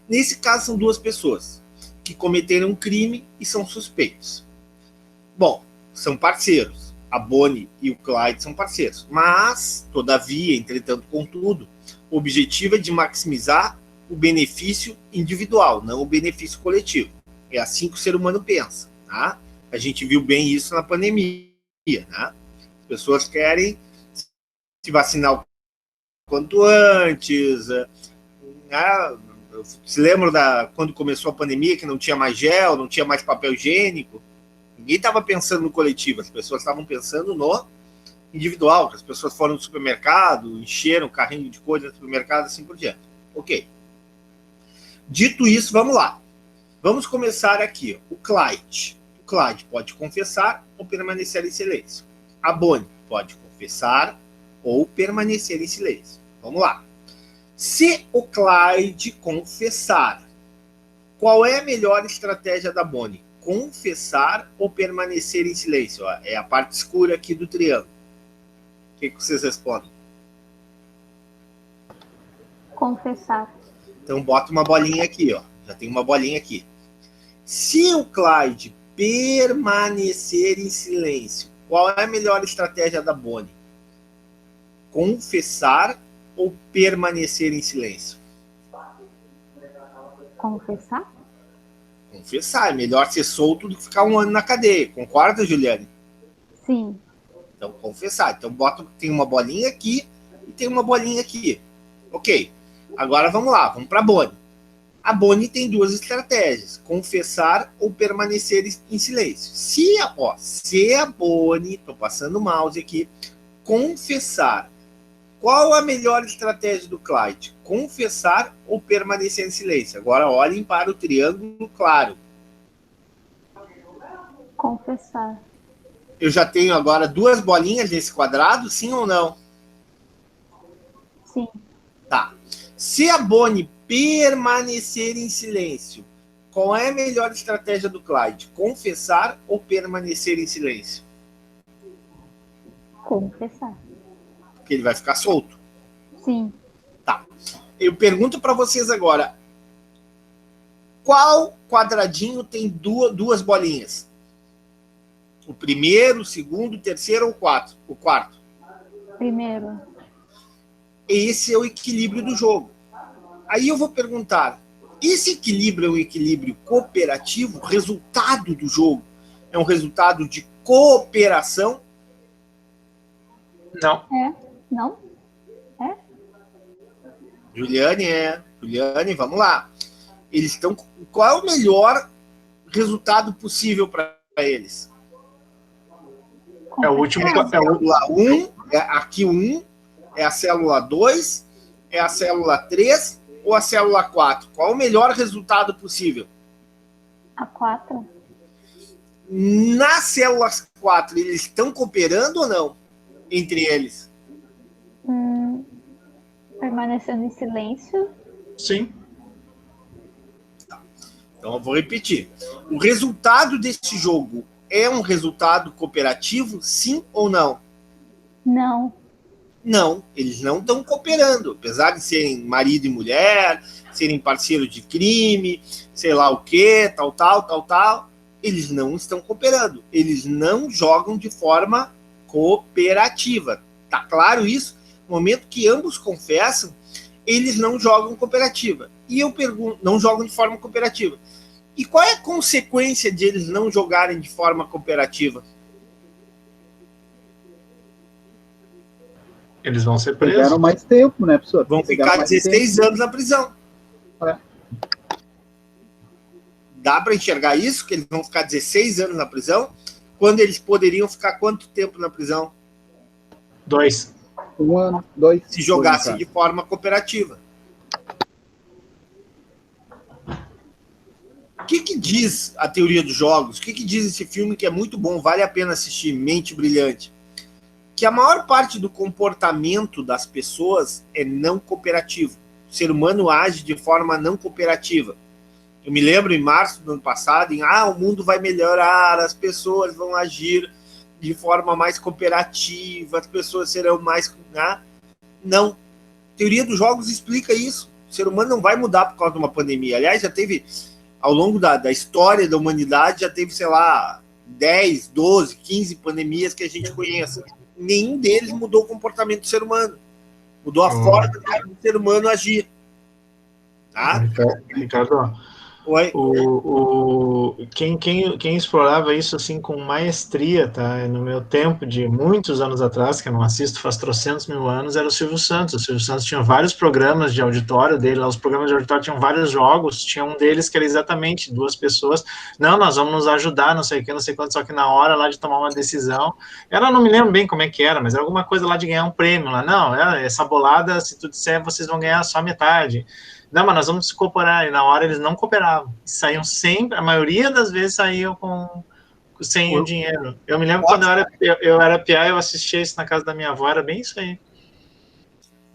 Nesse caso, são 2 pessoas que cometeram um crime e são suspeitos. Bom, são parceiros. A Bonnie e o Clyde são parceiros. Mas, todavia, entretanto, contudo, o objetivo é de maximizar o benefício individual, não o benefício coletivo. É assim que o ser humano pensa. Tá? A gente viu bem isso na pandemia. Né? As pessoas querem se vacinar o quanto antes. Né? Se lembram quando começou a pandemia, que não tinha mais gel, não tinha mais papel higiênico? Ninguém estava pensando no coletivo, as pessoas estavam pensando no individual. As pessoas foram no supermercado, encheram o carrinho de coisas no supermercado, assim por diante. Ok. Dito isso, vamos lá. Vamos começar aqui. O Clyde. O Clyde pode confessar ou permanecer em silêncio. A Bonnie pode confessar ou permanecer em silêncio. Vamos lá. Se o Clyde confessar, qual é a melhor estratégia da Bonnie? Confessar ou permanecer em silêncio? É a parte escura aqui do triângulo. O que vocês respondem? Confessar. Então bota uma bolinha aqui, ó. Já tem uma bolinha aqui. Se o Clyde permanecer em silêncio, qual é a melhor estratégia da Bonnie? Confessar ou permanecer em silêncio? Confessar? Confessar. É melhor ser solto do que ficar 1 ano na cadeia. Concorda, Juliane? Sim. Então, confessar. Então, tem uma bolinha aqui e tem uma bolinha aqui. Ok. Agora, vamos lá. Vamos para a Bonnie. A Bonnie tem 2 estratégias. Confessar ou permanecer em silêncio. Se a Bonnie, estou passando o mouse aqui, confessar, qual a melhor estratégia do Clyde? Confessar ou permanecer em silêncio? Agora, olhem para o triângulo claro. Confessar. Eu já tenho agora 2 bolinhas nesse quadrado, sim ou não? Sim. Tá. Se a Bonnie permanecer em silêncio, qual é a melhor estratégia do Clyde? Confessar ou permanecer em silêncio? Confessar. Porque ele vai ficar solto. Sim. Tá. Eu pergunto para vocês agora, qual quadradinho tem 2 bolinhas? O primeiro, o segundo, o terceiro ou o quarto? Primeiro. Esse é o equilíbrio do jogo. Aí eu vou perguntar, esse equilíbrio é um equilíbrio cooperativo? O resultado do jogo é um resultado de cooperação? Não. Não? Juliane, vamos lá. Eles estão. Qual é o melhor resultado possível para eles? É o último. É a célula 1, aqui 1, é a célula 2, é a célula 3 ou a célula 4? Qual é o melhor resultado possível? A 4. Na célula 4, eles estão cooperando ou não? Entre eles? Permanecendo em silêncio. Sim. Então eu vou repetir. O resultado desse jogo é um resultado cooperativo, sim ou não? Não. Não, eles não estão cooperando, apesar de serem marido e mulher, serem parceiros de crime, sei lá o quê, tal. eles não estão cooperando, eles não jogam de forma cooperativa. Tá claro isso? No momento que ambos confessam, eles não jogam cooperativa. E eu pergunto, não jogam de forma cooperativa. E qual é a consequência de eles não jogarem de forma cooperativa? Eles vão ser presos. Pegaram mais tempo, né, professor? Vão ficar 16 anos na prisão. É. Dá para enxergar isso? Que eles vão ficar 16 anos na prisão? Quando eles poderiam ficar quanto tempo na prisão? 2. 1 ano, 2. Se jogassem de forma cooperativa. O que diz a teoria dos jogos? O que diz esse filme que é muito bom, vale a pena assistir, Mente Brilhante? Que a maior parte do comportamento das pessoas é não cooperativo. O ser humano age de forma não cooperativa. Eu me lembro em março do ano passado, o mundo vai melhorar, as pessoas vão agir de forma mais cooperativa, as pessoas serão mais... Não. A teoria dos jogos explica isso. O ser humano não vai mudar por causa de uma pandemia. Aliás, já teve, ao longo da história da humanidade, já teve, sei lá, 10, 12, 15 pandemias que a gente conhece. Nenhum deles mudou o comportamento do ser humano. Mudou a forma do ser humano agir. Tá? Ricardo, Oi? Quem explorava isso assim com maestria, tá? No meu tempo, de muitos anos atrás, que eu não assisto faz trocentos mil anos, era o Silvio Santos. O Silvio Santos tinha vários programas de auditório dele, lá os programas de auditório tinham vários jogos, tinha um deles que era exatamente 2 pessoas, nós vamos nos ajudar, não sei o que, não sei quanto, só que na hora lá de tomar uma decisão, não me lembro bem como é que era, mas era alguma coisa lá de ganhar um prêmio lá, essa bolada, se tu disser, vocês vão ganhar só metade. Não, mas nós vamos se cooperar. E na hora eles não cooperavam. Saíam sempre, a maioria das vezes saíam sem o dinheiro. Eu me lembro quando eu era piá, eu assistia isso na casa da minha avó, era bem isso aí.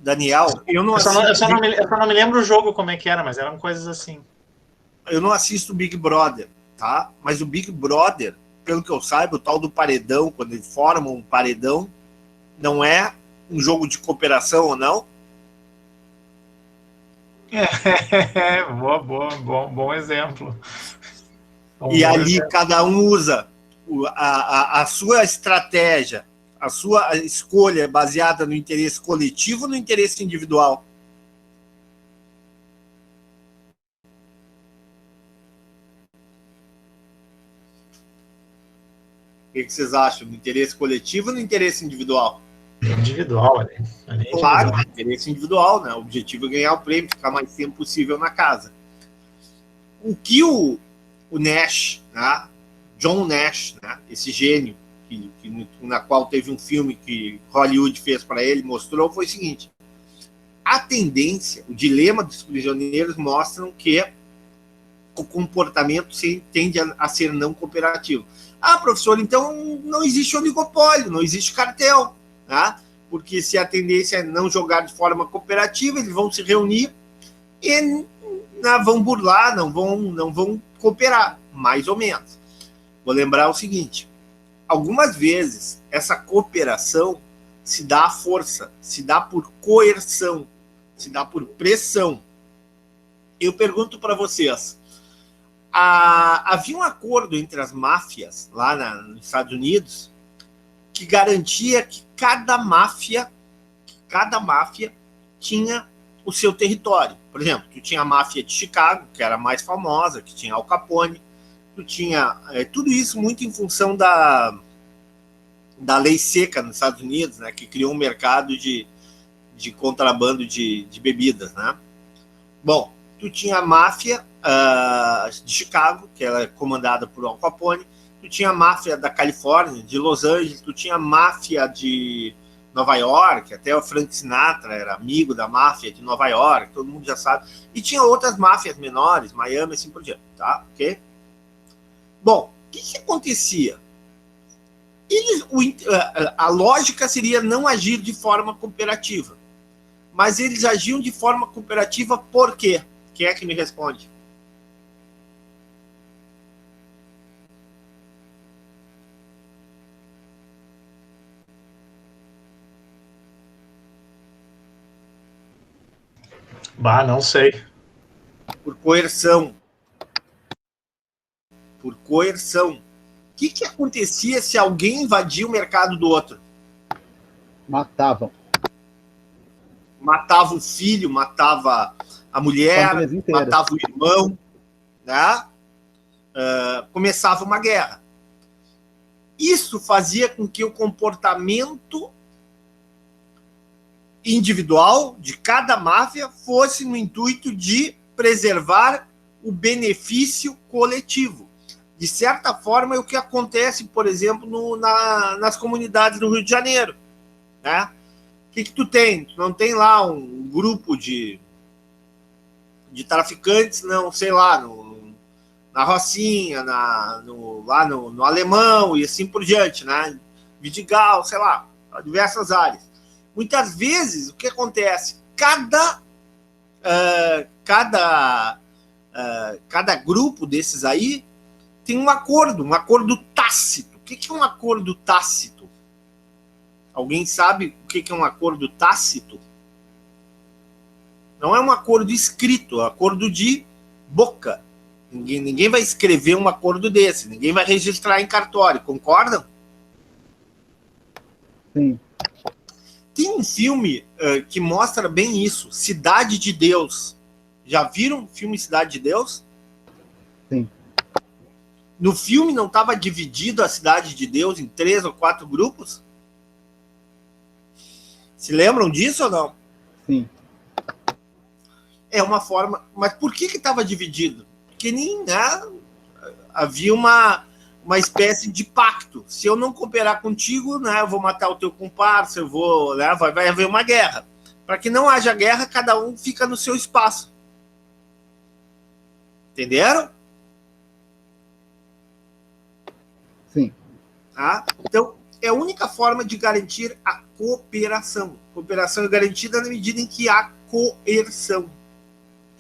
Daniel, eu só não me lembro o jogo como é que era, mas eram coisas assim. Eu não assisto Big Brother, tá? Mas o Big Brother, pelo que eu saiba, o tal do paredão, quando eles formam um paredão, não é um jogo de cooperação ou não? Bom exemplo. E ali cada um usa a sua estratégia, a sua escolha baseada no interesse coletivo ou no interesse individual? O que vocês acham? No interesse coletivo ou no interesse individual? Individual, Claro, interesse individual, né? O objetivo é ganhar o prêmio, ficar mais tempo possível na casa. O que o Nash, né? John Nash, né? Esse gênio, na qual teve um filme que Hollywood fez para ele, mostrou, foi o seguinte: a tendência, o dilema dos prisioneiros mostram que o comportamento tende a ser não cooperativo. Professor, então não existe oligopólio, não existe cartel, tá? Porque se a tendência é não jogar de forma cooperativa, eles vão se reunir e vão burlar, não vão cooperar, mais ou menos. Vou lembrar o seguinte: algumas vezes essa cooperação se dá à força, se dá por coerção, se dá por pressão. Eu pergunto para vocês, havia um acordo entre as máfias lá nos Estados Unidos que garantia que cada máfia tinha o seu território. Por exemplo, tu tinha a máfia de Chicago, que era a mais famosa, que tinha Al Capone, tu tinha tudo isso muito em função da lei seca nos Estados Unidos, né, que criou um mercado de contrabando de bebidas, né? Bom, tu tinha a máfia de Chicago, que era comandada por Al Capone, tu tinha a máfia da Califórnia, de Los Angeles, tu tinha a máfia de Nova York, até o Frank Sinatra era amigo da máfia de Nova York, todo mundo já sabe, e tinha outras máfias menores, Miami, assim por diante, tá? Ok? Bom, o que acontecia? A lógica seria não agir de forma cooperativa, mas eles agiam de forma cooperativa por quê? Quem é que me responde? Bah, não sei. Por coerção. Por coerção. O que acontecia se alguém invadia o mercado do outro? Matavam. Matava o filho, matava a mulher, Famílias inteiras. matava o irmão, né? Começava uma guerra. Isso fazia com que o comportamento individual de cada máfia fosse no intuito de preservar o benefício coletivo. De certa forma, é o que acontece, por exemplo, nas comunidades do Rio de Janeiro. Né? O que tu tem? Tu não tem lá um grupo de traficantes, não, sei lá, na Rocinha, lá no Alemão e assim por diante, né? Vidigal, sei lá, diversas áreas. Muitas vezes, o que acontece? Cada grupo desses aí tem um acordo tácito. O que é um acordo tácito? Alguém sabe o que é um acordo tácito? Não é um acordo escrito, é um acordo de boca. Ninguém vai escrever um acordo desse, ninguém vai registrar em cartório, concordam? Sim. Tem um filme que mostra bem isso, Cidade de Deus. Já viram o filme Cidade de Deus? Sim. No filme não estava dividido a Cidade de Deus em 3 ou 4 grupos? Se lembram disso ou não? Sim. É uma forma... Mas por que estava dividido? Porque havia uma espécie de pacto. Se eu não cooperar contigo, né, eu vou matar o teu comparsa, né, vai haver uma guerra. Para que não haja guerra, cada um fica no seu espaço. Entenderam? Sim. Tá? Então, é a única forma de garantir a cooperação. Cooperação é garantida na medida em que há coerção.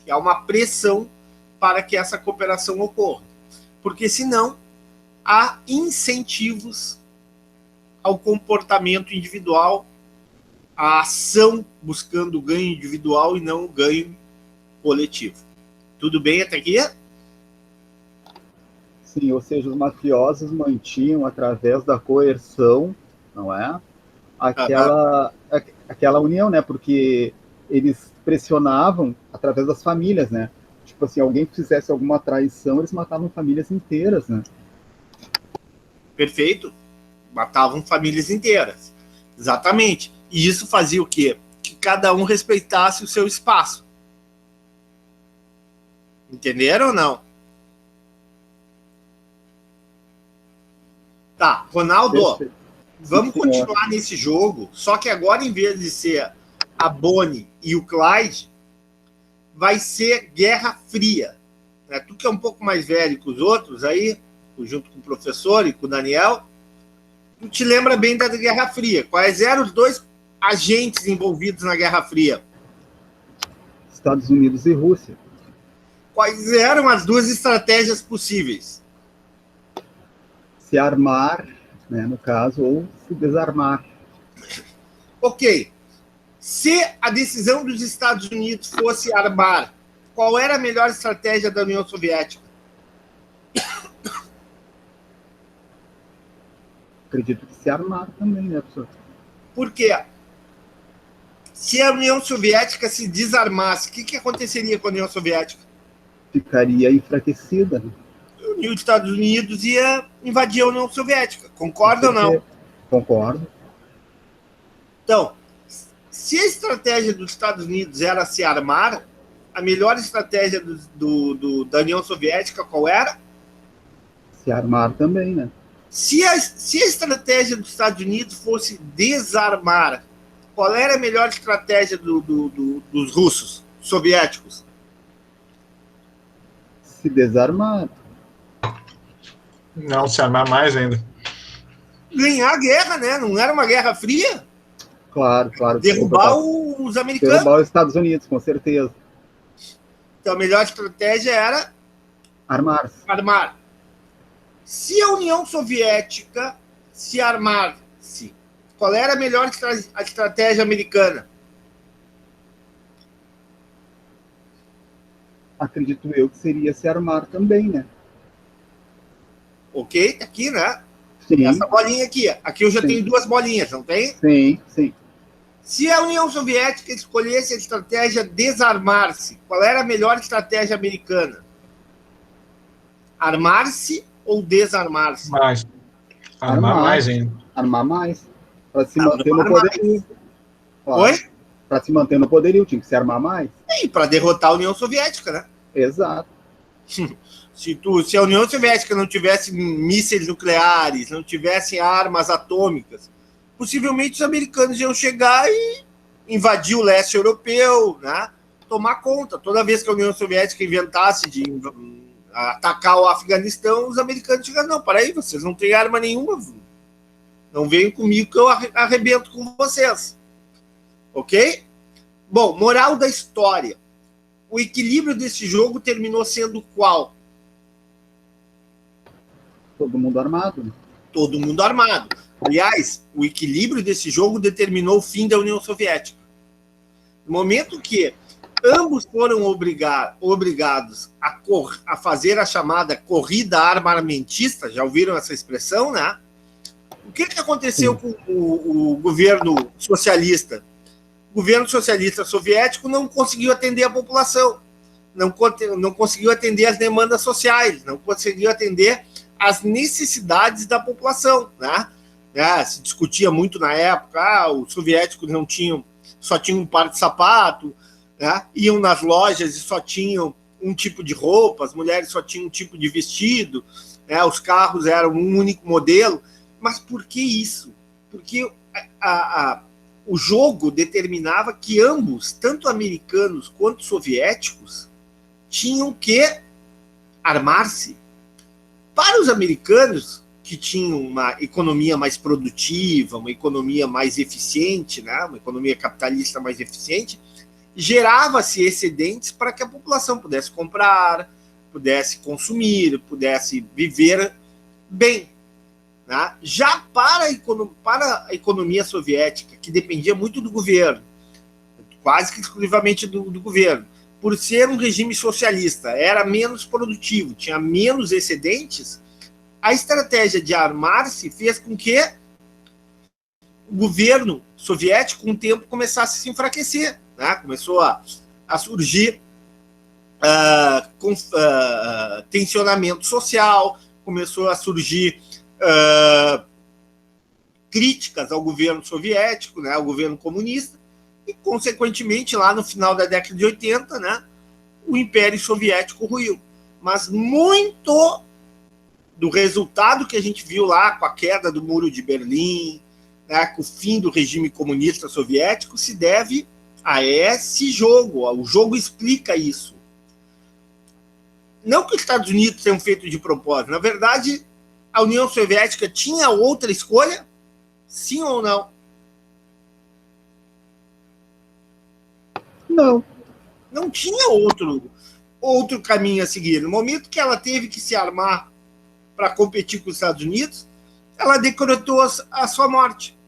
Que há uma pressão para que essa cooperação ocorra. Porque, senão, há incentivos ao comportamento individual, à ação buscando o ganho individual e não o ganho coletivo. Tudo bem até aqui? Sim, ou seja, os mafiosos mantinham, através da coerção, não é? Aquela união, né? Porque eles pressionavam através das famílias, né? Tipo assim, alguém fizesse alguma traição, eles matavam famílias inteiras, né? Perfeito. Matavam famílias inteiras. Exatamente. E isso fazia o quê? Que cada um respeitasse o seu espaço. Entenderam ou não? Tá, Ronaldo, Perfeito. vamos Sim, continuar nesse jogo, só que agora, em vez de ser a Bonnie e o Clyde, vai ser Guerra Fria. Né? Tu que é um pouco mais velho que os outros aí, junto com o professor e com o Daniel, tu te lembra bem da Guerra Fria. Quais eram os dois agentes envolvidos na Guerra Fria? Estados Unidos e Rússia. Quais eram as duas estratégias possíveis? Se armar, né, no caso, ou se desarmar. Ok. Se a decisão dos Estados Unidos fosse armar, qual era a melhor estratégia da União Soviética? Acredito que se armar também, né, professor? Por quê? Se a União Soviética se desarmasse, o que aconteceria com a União Soviética? Ficaria enfraquecida. Né? Os Estados Unidos ia invadir a União Soviética. Concorda ou não? Concordo. Então, se a estratégia dos Estados Unidos era se armar, a melhor estratégia da União Soviética qual era? Se armar também, né? Se a estratégia dos Estados Unidos fosse desarmar, qual era a melhor estratégia dos russos, soviéticos? Se desarmar. Não, se armar mais ainda. Ganhar a guerra, né? Não era uma guerra fria? Claro, claro. Derrubar os americanos. Derrubar os Estados Unidos, com certeza. Então a melhor estratégia era armar. Se a União Soviética se armasse, qual era a melhor estratégia americana? Acredito eu que seria se armar também, né? Ok? Tá aqui, né? Sim, Essa bolinha aqui. Aqui eu já Sim. tenho 2 bolinhas, não tem? sim. Se a União Soviética escolhesse a estratégia desarmar-se, qual era a melhor estratégia americana? Armar-se ou desarmar-se? Mais. Armar Armar. mais ainda. Armar mais. Para se Armar manter no mais. poderio. Claro. Oi? Para se manter no poderio, tinha que se armar mais. E para derrotar a União Soviética, né? Exato. Se a União Soviética não tivesse mísseis nucleares, não tivesse armas atômicas, possivelmente os americanos iam chegar e invadir o leste europeu, né? Tomar conta. Toda vez que a União Soviética inventasse de atacar o Afeganistão, os americanos chegaram, não, para aí, vocês não têm arma nenhuma, não venham comigo que eu arrebento com vocês. Ok? Bom, moral da história. O equilíbrio desse jogo terminou sendo qual? Todo mundo armado. Né? Todo mundo armado. Aliás, o equilíbrio desse jogo determinou o fim da União Soviética. No momento que ambos foram obrigados a fazer a chamada corrida armamentista, já ouviram essa expressão, né? O que aconteceu com o governo socialista? O governo socialista soviético não conseguiu atender a população, não conseguiu atender as demandas sociais, não conseguiu atender as necessidades da população, né? Se discutia muito na época, os soviéticos só tinham um par de sapato, né? Iam nas lojas e só tinham um tipo de roupa, as mulheres só tinham um tipo de vestido, né? Os carros eram um único modelo. Mas por que isso? Porque o jogo determinava que ambos, tanto americanos quanto soviéticos, tinham que armar-se. Para os americanos, que tinham uma economia mais produtiva, uma economia mais eficiente, né? Uma economia capitalista mais eficiente, gerava-se excedentes para que a população pudesse comprar, pudesse consumir, pudesse viver bem. Né? Já para a economia soviética, que dependia muito do governo, quase que exclusivamente do governo, por ser um regime socialista, era menos produtivo, tinha menos excedentes, a estratégia de armar-se fez com que o governo soviético, com o tempo, começasse a se enfraquecer. Né? Começou a surgir tensionamento social, começou a surgir críticas ao governo soviético, né, ao governo comunista, e, consequentemente, lá no final da década de 80, né, o Império Soviético ruiu. Mas muito do resultado que a gente viu lá com a queda do Muro de Berlim, né, com o fim do regime comunista soviético, se deve a esse jogo. O jogo explica isso. Não que os Estados Unidos tenham feito de propósito. Na verdade, a União Soviética tinha outra escolha? Sim ou não? Não. Não tinha outro caminho a seguir. No momento que ela teve que se armar para competir com os Estados Unidos, ela decretou a sua morte.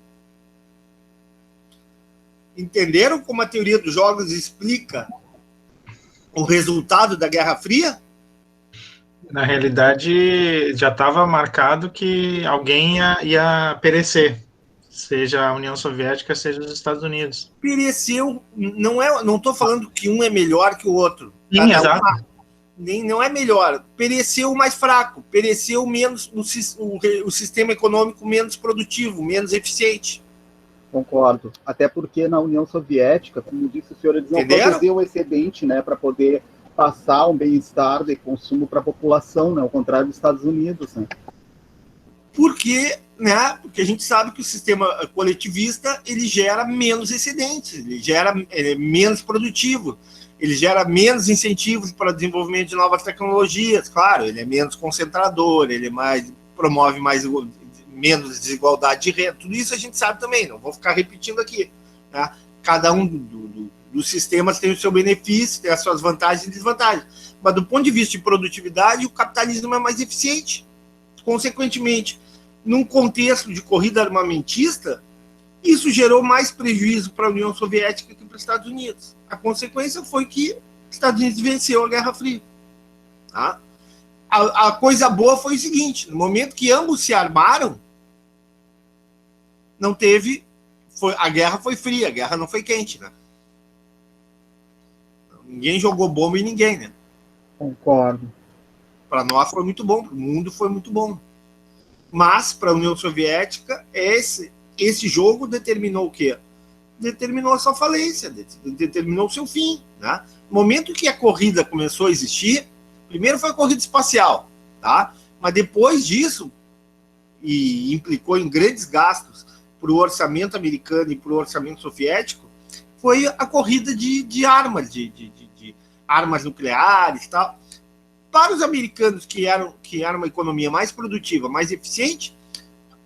Entenderam como a teoria dos jogos explica o resultado da Guerra Fria? Na realidade, já estava marcado que alguém ia perecer, seja a União Soviética, seja os Estados Unidos. Pereceu, não estou falando que um é melhor que o outro. Sim, exato. Não é melhor. Pereceu o mais fraco, pereceu menos o sistema econômico menos produtivo, menos eficiente. Concordo. Até porque na União Soviética, como disse o senhor, eles não produziam o excedente, né, para poder passar um bem-estar de consumo para a população, né, ao contrário dos Estados Unidos. Né? Porque a gente sabe que o sistema coletivista ele gera menos excedentes, ele é menos produtivo, ele gera menos incentivos para o desenvolvimento de novas tecnologias, claro, ele é menos concentrador, ele promove menos desigualdade de renda, tudo isso a gente sabe também, não vou ficar repetindo aqui. Tá? Cada um dos sistemas tem o seu benefício, tem as suas vantagens e desvantagens, mas do ponto de vista de produtividade, o capitalismo é mais eficiente. Consequentemente, num contexto de corrida armamentista, isso gerou mais prejuízo para a União Soviética que para os Estados Unidos. A consequência foi que os Estados Unidos venceu a Guerra Fria. Tá? a coisa boa foi o seguinte, no momento que ambos se armaram, não teve... a guerra foi fria, a guerra não foi quente, né? Ninguém jogou bomba em ninguém, né? Concordo. Para nós foi muito bom, para o mundo foi muito bom. Mas, para a União Soviética, esse jogo determinou o quê? Determinou a sua falência, determinou o seu fim. Né? No momento que a corrida começou a existir, primeiro foi a corrida espacial, tá? Mas depois disso, e implicou em grandes gastos para o orçamento americano e para o orçamento soviético, foi a corrida de armas, de armas nucleares e tal. Para os americanos, que eram uma economia mais produtiva, mais eficiente,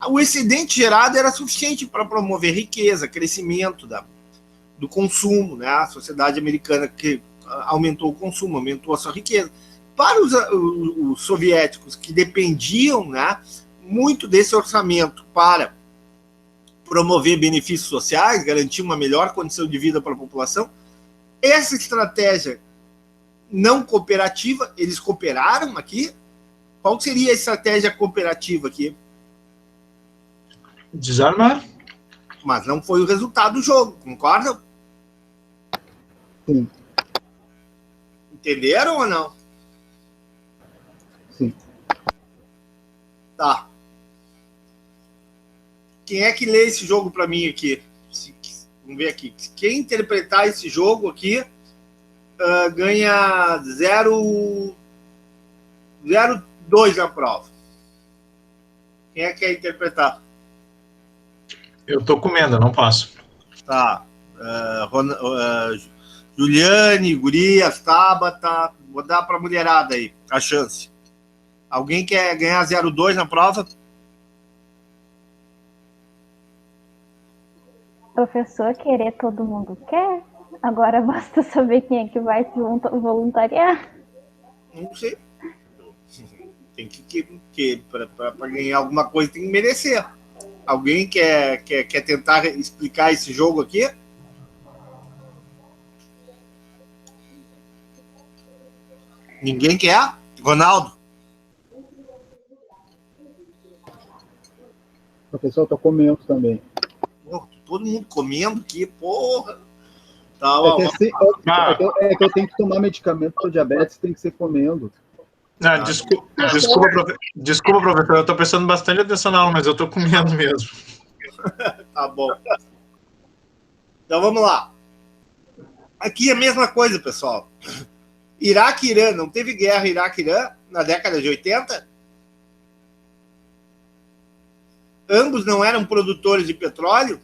o excedente gerado era suficiente para promover riqueza, crescimento do consumo, né? A sociedade americana que aumentou o consumo, aumentou a sua riqueza. Para os soviéticos, que dependiam, né, muito desse orçamento para promover benefícios sociais, garantir uma melhor condição de vida para a população, essa estratégia não cooperativa, eles cooperaram aqui. Qual seria a estratégia cooperativa aqui? Desarmar. Mas não foi o resultado do jogo, concordam? Sim. Entenderam ou não? Sim. Tá. Quem é que lê esse jogo para mim aqui? Vamos ver aqui. Quem interpretar esse jogo aqui ganha 0,2 na prova. Quem é que quer interpretar? Eu tô comendo, eu não posso. Tá. Juliane, Gurias, Tabata. Vou dar para a mulherada aí a chance. Alguém quer ganhar 0,2 na prova? Professor, querer todo mundo quer. Agora basta saber quem é que vai se voluntariar. Não sei. Tem que para ganhar alguma coisa tem que merecer. Alguém quer tentar explicar esse jogo aqui? Ninguém quer? Ronaldo? Professor, eu tô comendo também. Porra, todo mundo comendo aqui, porra. Tá, É que eu tenho que tomar medicamento para diabetes, tem que ser comendo. Desculpa, professor, eu tô prestando bastante atenção na aula, mas eu tô comendo mesmo. Tá bom. Então vamos lá. Aqui é a mesma coisa, pessoal. Iraque e Irã, não teve guerra Iraque e Irã na década de 80? Ambos não eram produtores de petróleo?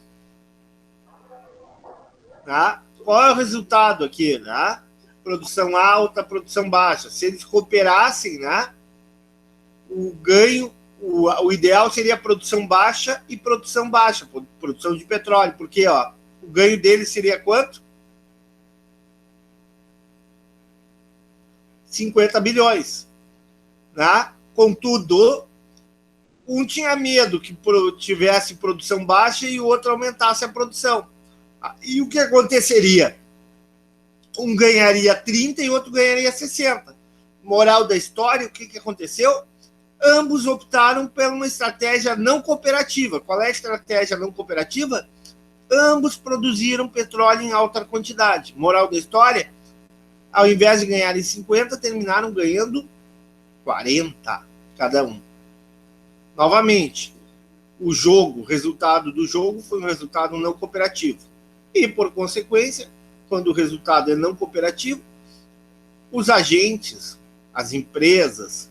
Tá? Qual é o resultado aqui? Né? Produção alta, produção baixa. Se eles cooperassem, né, o ganho, o ideal seria produção baixa e produção baixa, produção de petróleo. Porque ó, o ganho deles seria quanto? 50 bilhões. Né? Contudo, um tinha medo que tivesse produção baixa e o outro aumentasse a produção. E o que aconteceria? Um ganharia 30 e o outro ganharia 60. Moral da história, o que aconteceu? Ambos optaram por uma estratégia não cooperativa. Qual é a estratégia não cooperativa? Ambos produziram petróleo em alta quantidade. Moral da história, ao invés de ganharem 50, terminaram ganhando 40 cada um. Novamente, o resultado do jogo foi um resultado não cooperativo. E, por consequência, quando o resultado é não cooperativo, os agentes, as empresas,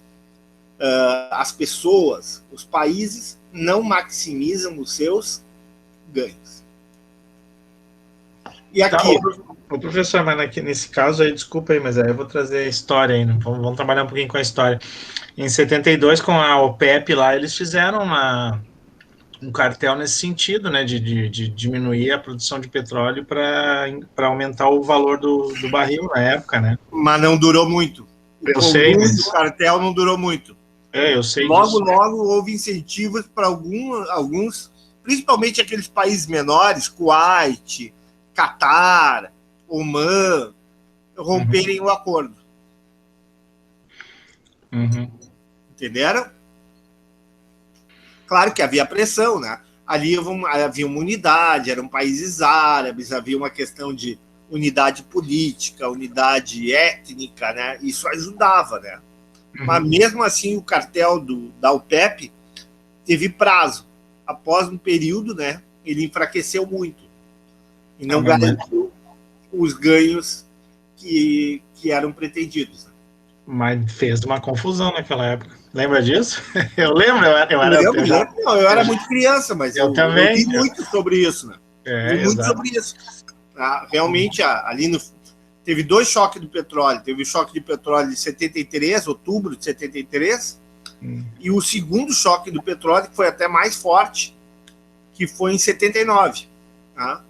as pessoas, os países não maximizam os seus ganhos. E aqui... Tá, professor, mas aqui, nesse caso aí, desculpa aí, mas aí eu vou trazer a história aí, né? Vamos trabalhar um pouquinho com a história. Em 72, com a OPEP lá, eles fizeram um cartel nesse sentido, né, de diminuir a produção de petróleo para aumentar o valor do barril na época, né? Mas não durou muito. Eu sei, mas... O cartel não durou muito. Eu sei disso. Logo houve incentivos para alguns, principalmente aqueles países menores, Kuwait, Catar, Oman, romperem o acordo. Uhum. Entenderam? Claro que havia pressão, né? Ali havia uma unidade, eram países árabes, havia uma questão de unidade política, unidade étnica, né? Isso ajudava, né? Mas mesmo assim o cartel da OPEP teve prazo. Após um período, né? Ele enfraqueceu muito e não garantiu os ganhos que eram pretendidos. Mas fez uma confusão naquela época. Lembra disso? Eu lembro, eu era muito criança, mas eu também. Eu li muito sobre isso, né? Muito sobre isso. Realmente, teve 2 choques do petróleo. Teve o choque de petróleo de 73, outubro de 73, e o segundo choque do petróleo, que foi até mais forte, que foi em 79. Tá?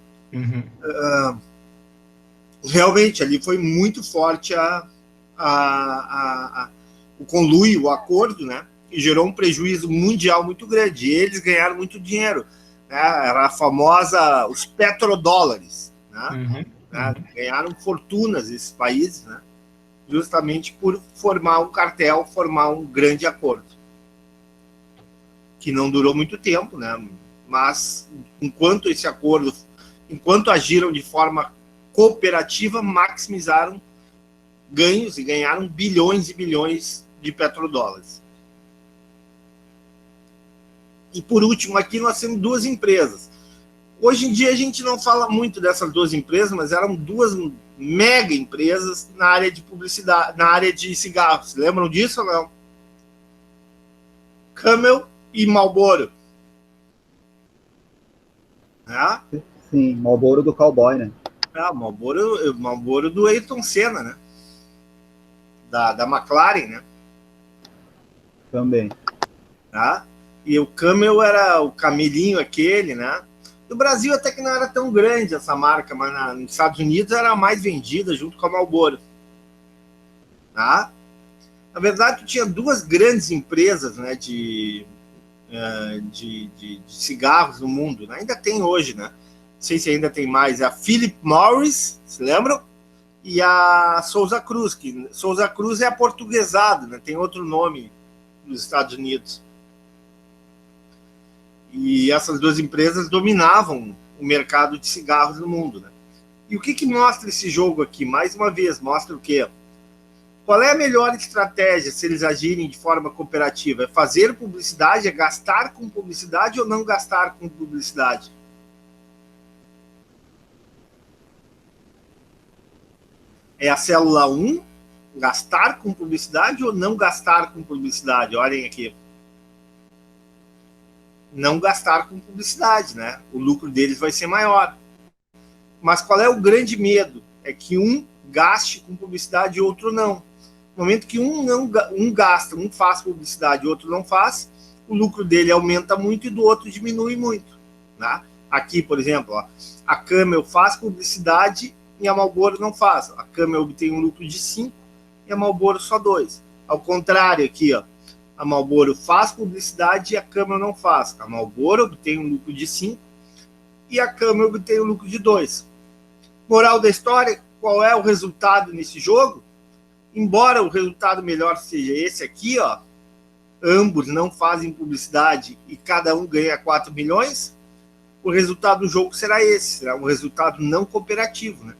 Realmente, ali foi muito forte o conluio, o acordo, né? E gerou um prejuízo mundial muito grande. E eles ganharam muito dinheiro. Né? Era a famosa, os petrodólares. Né? Ganharam fortunas esses países, né? Justamente por formar um cartel, formar um grande acordo. Que não durou muito tempo, né? Mas enquanto esse acordo, enquanto agiram de forma cooperativa, maximizaram ganhos e ganharam bilhões e bilhões de petrodólares. E por último, aqui nós temos 2 empresas. Hoje em dia a gente não fala muito dessas 2 empresas, mas eram 2 mega empresas na área de publicidade, na área de cigarros. Lembram disso ou não? Camel e Marlboro. Sim, Marlboro do cowboy, né? Marlboro do Ayrton Senna, né? Da McLaren, né? Também. Tá? E o Camel era o camelinho aquele, né? No Brasil até que não era tão grande essa marca, mas nos Estados Unidos era a mais vendida junto com a Marlboro. Tá? Na verdade, tinha 2 grandes empresas, né, de cigarros no mundo, né? Ainda tem hoje, né? Não sei se ainda tem mais. A Philip Morris, se lembram? E a Souza Cruz, que Souza Cruz é aportuguesado, né? Tem outro nome nos Estados Unidos. E essas 2 empresas dominavam o mercado de cigarros no mundo, né? E o que mostra esse jogo aqui? Mais uma vez, mostra o quê? Qual é a melhor estratégia se eles agirem de forma cooperativa? É fazer publicidade, é gastar com publicidade ou não gastar com publicidade? É a célula 1, gastar com publicidade ou não gastar com publicidade? Olhem aqui. Não gastar com publicidade, né? O lucro deles vai ser maior. Mas qual é o grande medo? É que um gaste com publicidade e outro não. No momento que um gasta, um faz publicidade e outro não faz, o lucro dele aumenta muito e do outro diminui muito. Né? Aqui, por exemplo, ó, a Camel faz publicidade e a Marlboro não faz. A Camel obtém um lucro de 5 e a Marlboro só 2. Ao contrário, aqui, ó, a Marlboro faz publicidade e a Camel não faz. A Marlboro obtém um lucro de 5 e a Camel obtém um lucro de 2. Moral da história, qual é o resultado nesse jogo? Embora o resultado melhor seja esse aqui, ó, ambos não fazem publicidade e cada um ganha 4 milhões, o resultado do jogo será esse, será um resultado não cooperativo. Né?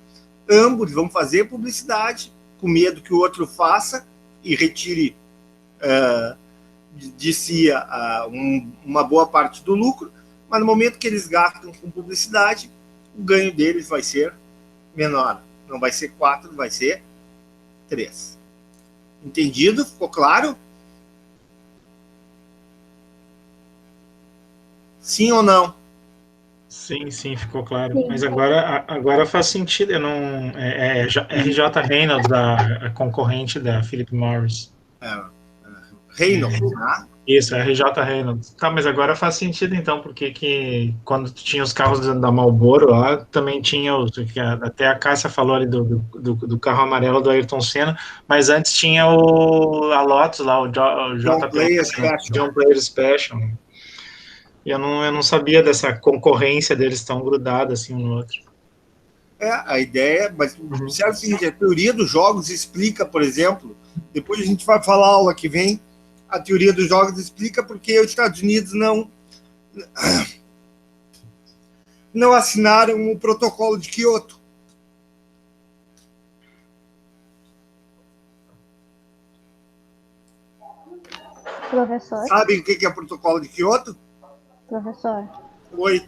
Ambos vão fazer publicidade, com medo que o outro faça e retire de si uma boa parte do lucro, mas no momento que eles gastam com publicidade, o ganho deles vai ser menor. Não vai ser 4, vai ser 3. Entendido? Ficou claro? Sim ou não? Sim, ficou claro. Sim. Mas agora faz sentido. Eu não, é RJ Reynolds, a concorrente da Philip Morris. Reynolds, né? Isso, RJ Reynolds. Tá, mas agora faz sentido, então, porque que quando tinha os carros da Marlboro lá, também tinha até a Cássia falou ali do carro amarelo do Ayrton Senna, mas antes tinha a Lotus lá, o John Player Special. E eu não sabia dessa concorrência deles tão grudada assim um no outro. A ideia, mas serve o seguinte, a teoria dos jogos explica, por exemplo, Depois a gente vai falar a aula que vem. A teoria dos jogos explica porque os Estados Unidos não assinaram o protocolo de Kyoto. Professor, Sabem o que é o protocolo de Kyoto? professor, Oi.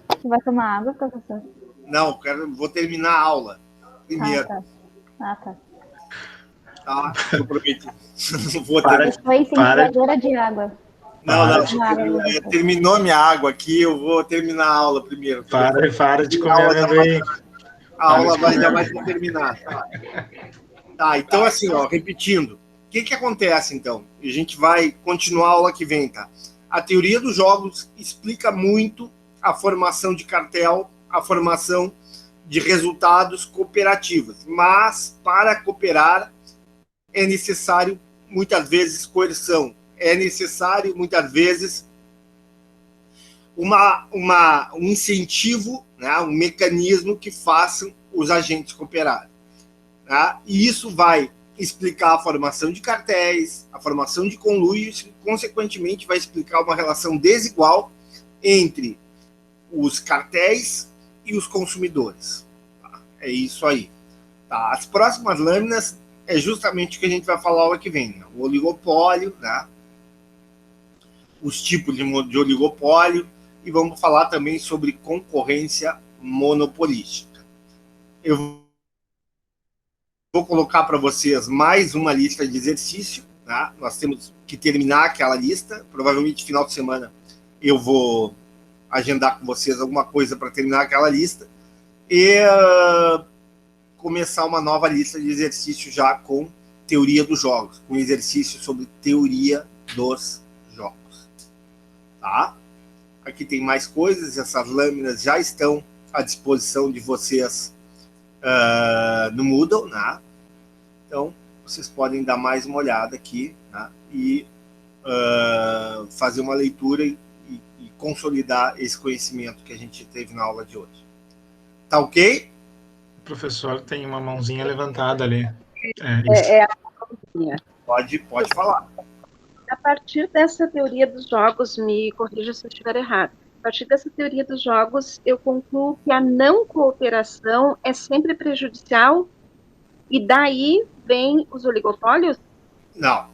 você vai tomar água, professor? Não, vou terminar a aula primeiro. Ah, tá. Tá? Eu prometi. Não vou Para. terminar. Eu sou incentivadora de água. Terminou minha água aqui, eu vou terminar a aula primeiro. Para de comer amendoim. A aula já vai terminar. Tá, então assim, ó, repetindo. O que acontece, então? A gente vai continuar a aula que vem, tá? A teoria dos jogos explica muito a formação de cartel, a formação de resultados cooperativos. Mas, para cooperar, é necessário, muitas vezes, coerção. É necessário, muitas vezes, um incentivo, né, um mecanismo que façam os agentes cooperarem. Tá? E isso vai explicar a formação de cartéis, a formação de conluios, e, consequentemente, vai explicar uma relação desigual entre os cartéis e os consumidores. Tá? É isso aí. Tá? As próximas lâminas é justamente o que a gente vai falar aula que vem. Né? O oligopólio, né? Os tipos de oligopólio, e vamos falar também sobre concorrência monopolística. Eu vou colocar para vocês mais uma lista de exercício. Tá? Nós temos que terminar aquela lista. Provavelmente, final de semana, eu vou agendar com vocês alguma coisa para terminar aquela lista. E começar uma nova lista de exercícios já com teoria dos jogos, com exercício sobre teoria dos jogos. Tá? Aqui tem mais coisas, essas lâminas já estão à disposição de vocês no Moodle, né? Então, vocês podem dar mais uma olhada aqui, né? E fazer uma leitura e consolidar esse conhecimento que a gente teve na aula de hoje. Tá ok? O professor tem uma mãozinha levantada ali. Pode falar. A partir dessa teoria dos jogos, me corrija se eu estiver errado, a partir dessa teoria dos jogos, eu concluo que a não cooperação é sempre prejudicial e daí vem os oligopólios? Não.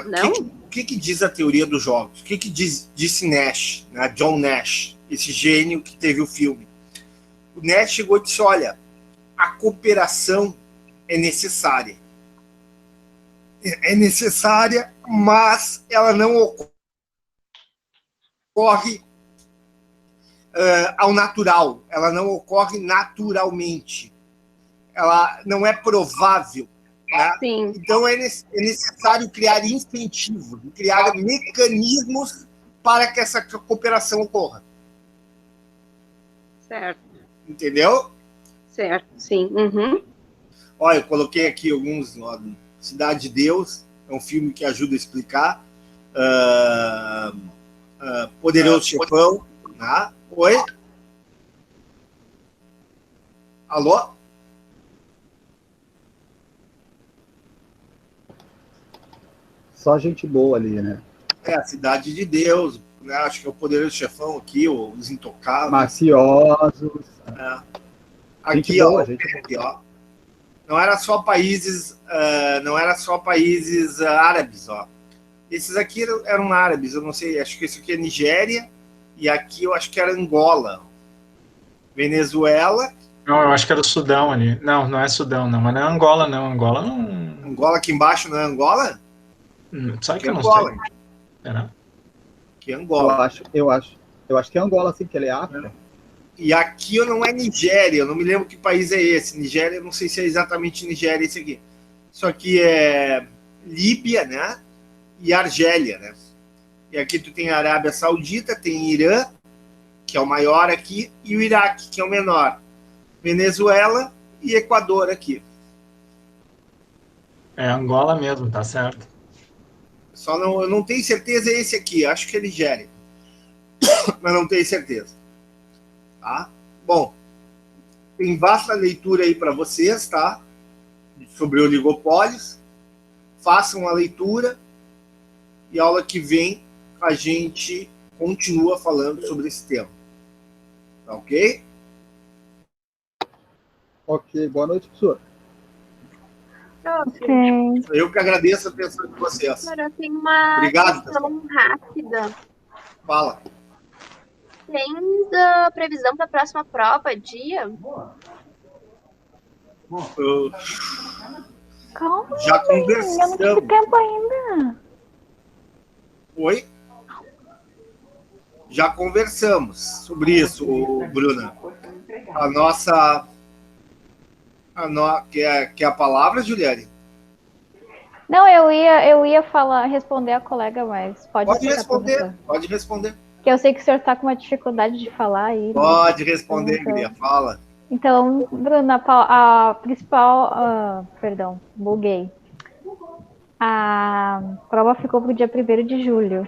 Não? O que diz a teoria dos jogos? O que disse Nash, né? John Nash, esse gênio que teve o filme? O Nash chegou e disse, olha, a cooperação é necessária. É necessária, mas ela não ocorre ao natural. Ela não ocorre naturalmente. Ela não é provável. Né? Sim. Então, é necessário criar incentivos, criar mecanismos para que essa cooperação ocorra. Certo. Entendeu? Certo, sim. Uhum. Olha, eu coloquei aqui alguns... Cidade de Deus, é um filme que ajuda a explicar. Poderoso Chefão. Né? Oi? Alô? Só gente boa ali, né? É, a Cidade de Deus. Né? Acho que é o Poderoso Chefão aqui, Os Intocáveis. Maciosos. Aqui, boa, ó. Não era só países árabes, ó. Esses aqui eram árabes, eu não sei, acho que esse aqui é Nigéria, e aqui eu acho que era Angola. Venezuela. Não, eu acho que era o Sudão ali. Não, não é Sudão, não, mas não é Angola, não. Angola não. Angola aqui embaixo não é Angola? Sabe que é eu não Angola. sei. Será? Que é Angola. Eu acho que é Angola, assim, que ele é África. E aqui não é Nigéria, eu não me lembro que país é esse. Nigéria, eu não sei se é exatamente Nigéria esse aqui. Isso aqui é Líbia, né? E Argélia, né? E aqui tu tem a Arábia Saudita, tem Irã, que é o maior aqui, e o Iraque, que é o menor. Venezuela e Equador aqui. É Angola mesmo, tá certo. Eu não tenho certeza esse aqui, acho que é Nigéria. Mas não tenho certeza. Tá? Bom, tem vasta leitura aí para vocês, tá? Sobre oligopólios. façam a leitura e a aula que vem a gente continua falando sobre esse tema. Tá ok? Ok, boa noite, professor. Prof, Eu que agradeço a atenção de vocês. professor, eu tenho uma Obrigado, questão rápida. Fala. Tem da previsão para a próxima prova, dia? Calma, Já eu não tive conversamos. tempo ainda. Oi? Já conversamos sobre isso, Bruna. A nossa... Quer a palavra, Juliane? Não, eu ia responder a colega, mas pode Responder, professor. pode responder. Que eu sei que o senhor está com uma dificuldade de falar aí. Né? Pode responder, Então, Guria, fala. Então, Bruna, a principal... perdão, buguei. A prova ficou para o dia 1º de julho.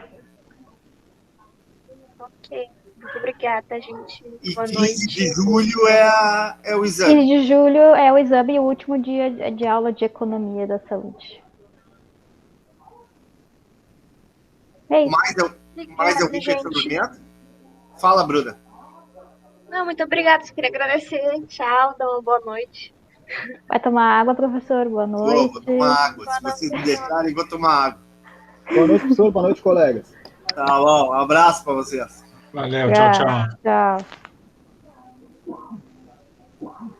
Ok, muito obrigada, gente. E Boa 15 noite. de julho é o 15 exame. de julho é o exame e o último dia de aula de economia da saúde. É isso. Mais algum questionamento? Fala, Bruna. Não, muito obrigada. Só queria agradecer. Tchau, dá uma boa noite. Vai tomar água, professor? Boa noite. Vou tomar água. Se vocês me deixarem, vou tomar água. Boa noite, professor. Boa noite, colegas. Tá bom, um abraço para vocês. Valeu, tchau, tchau. Tchau.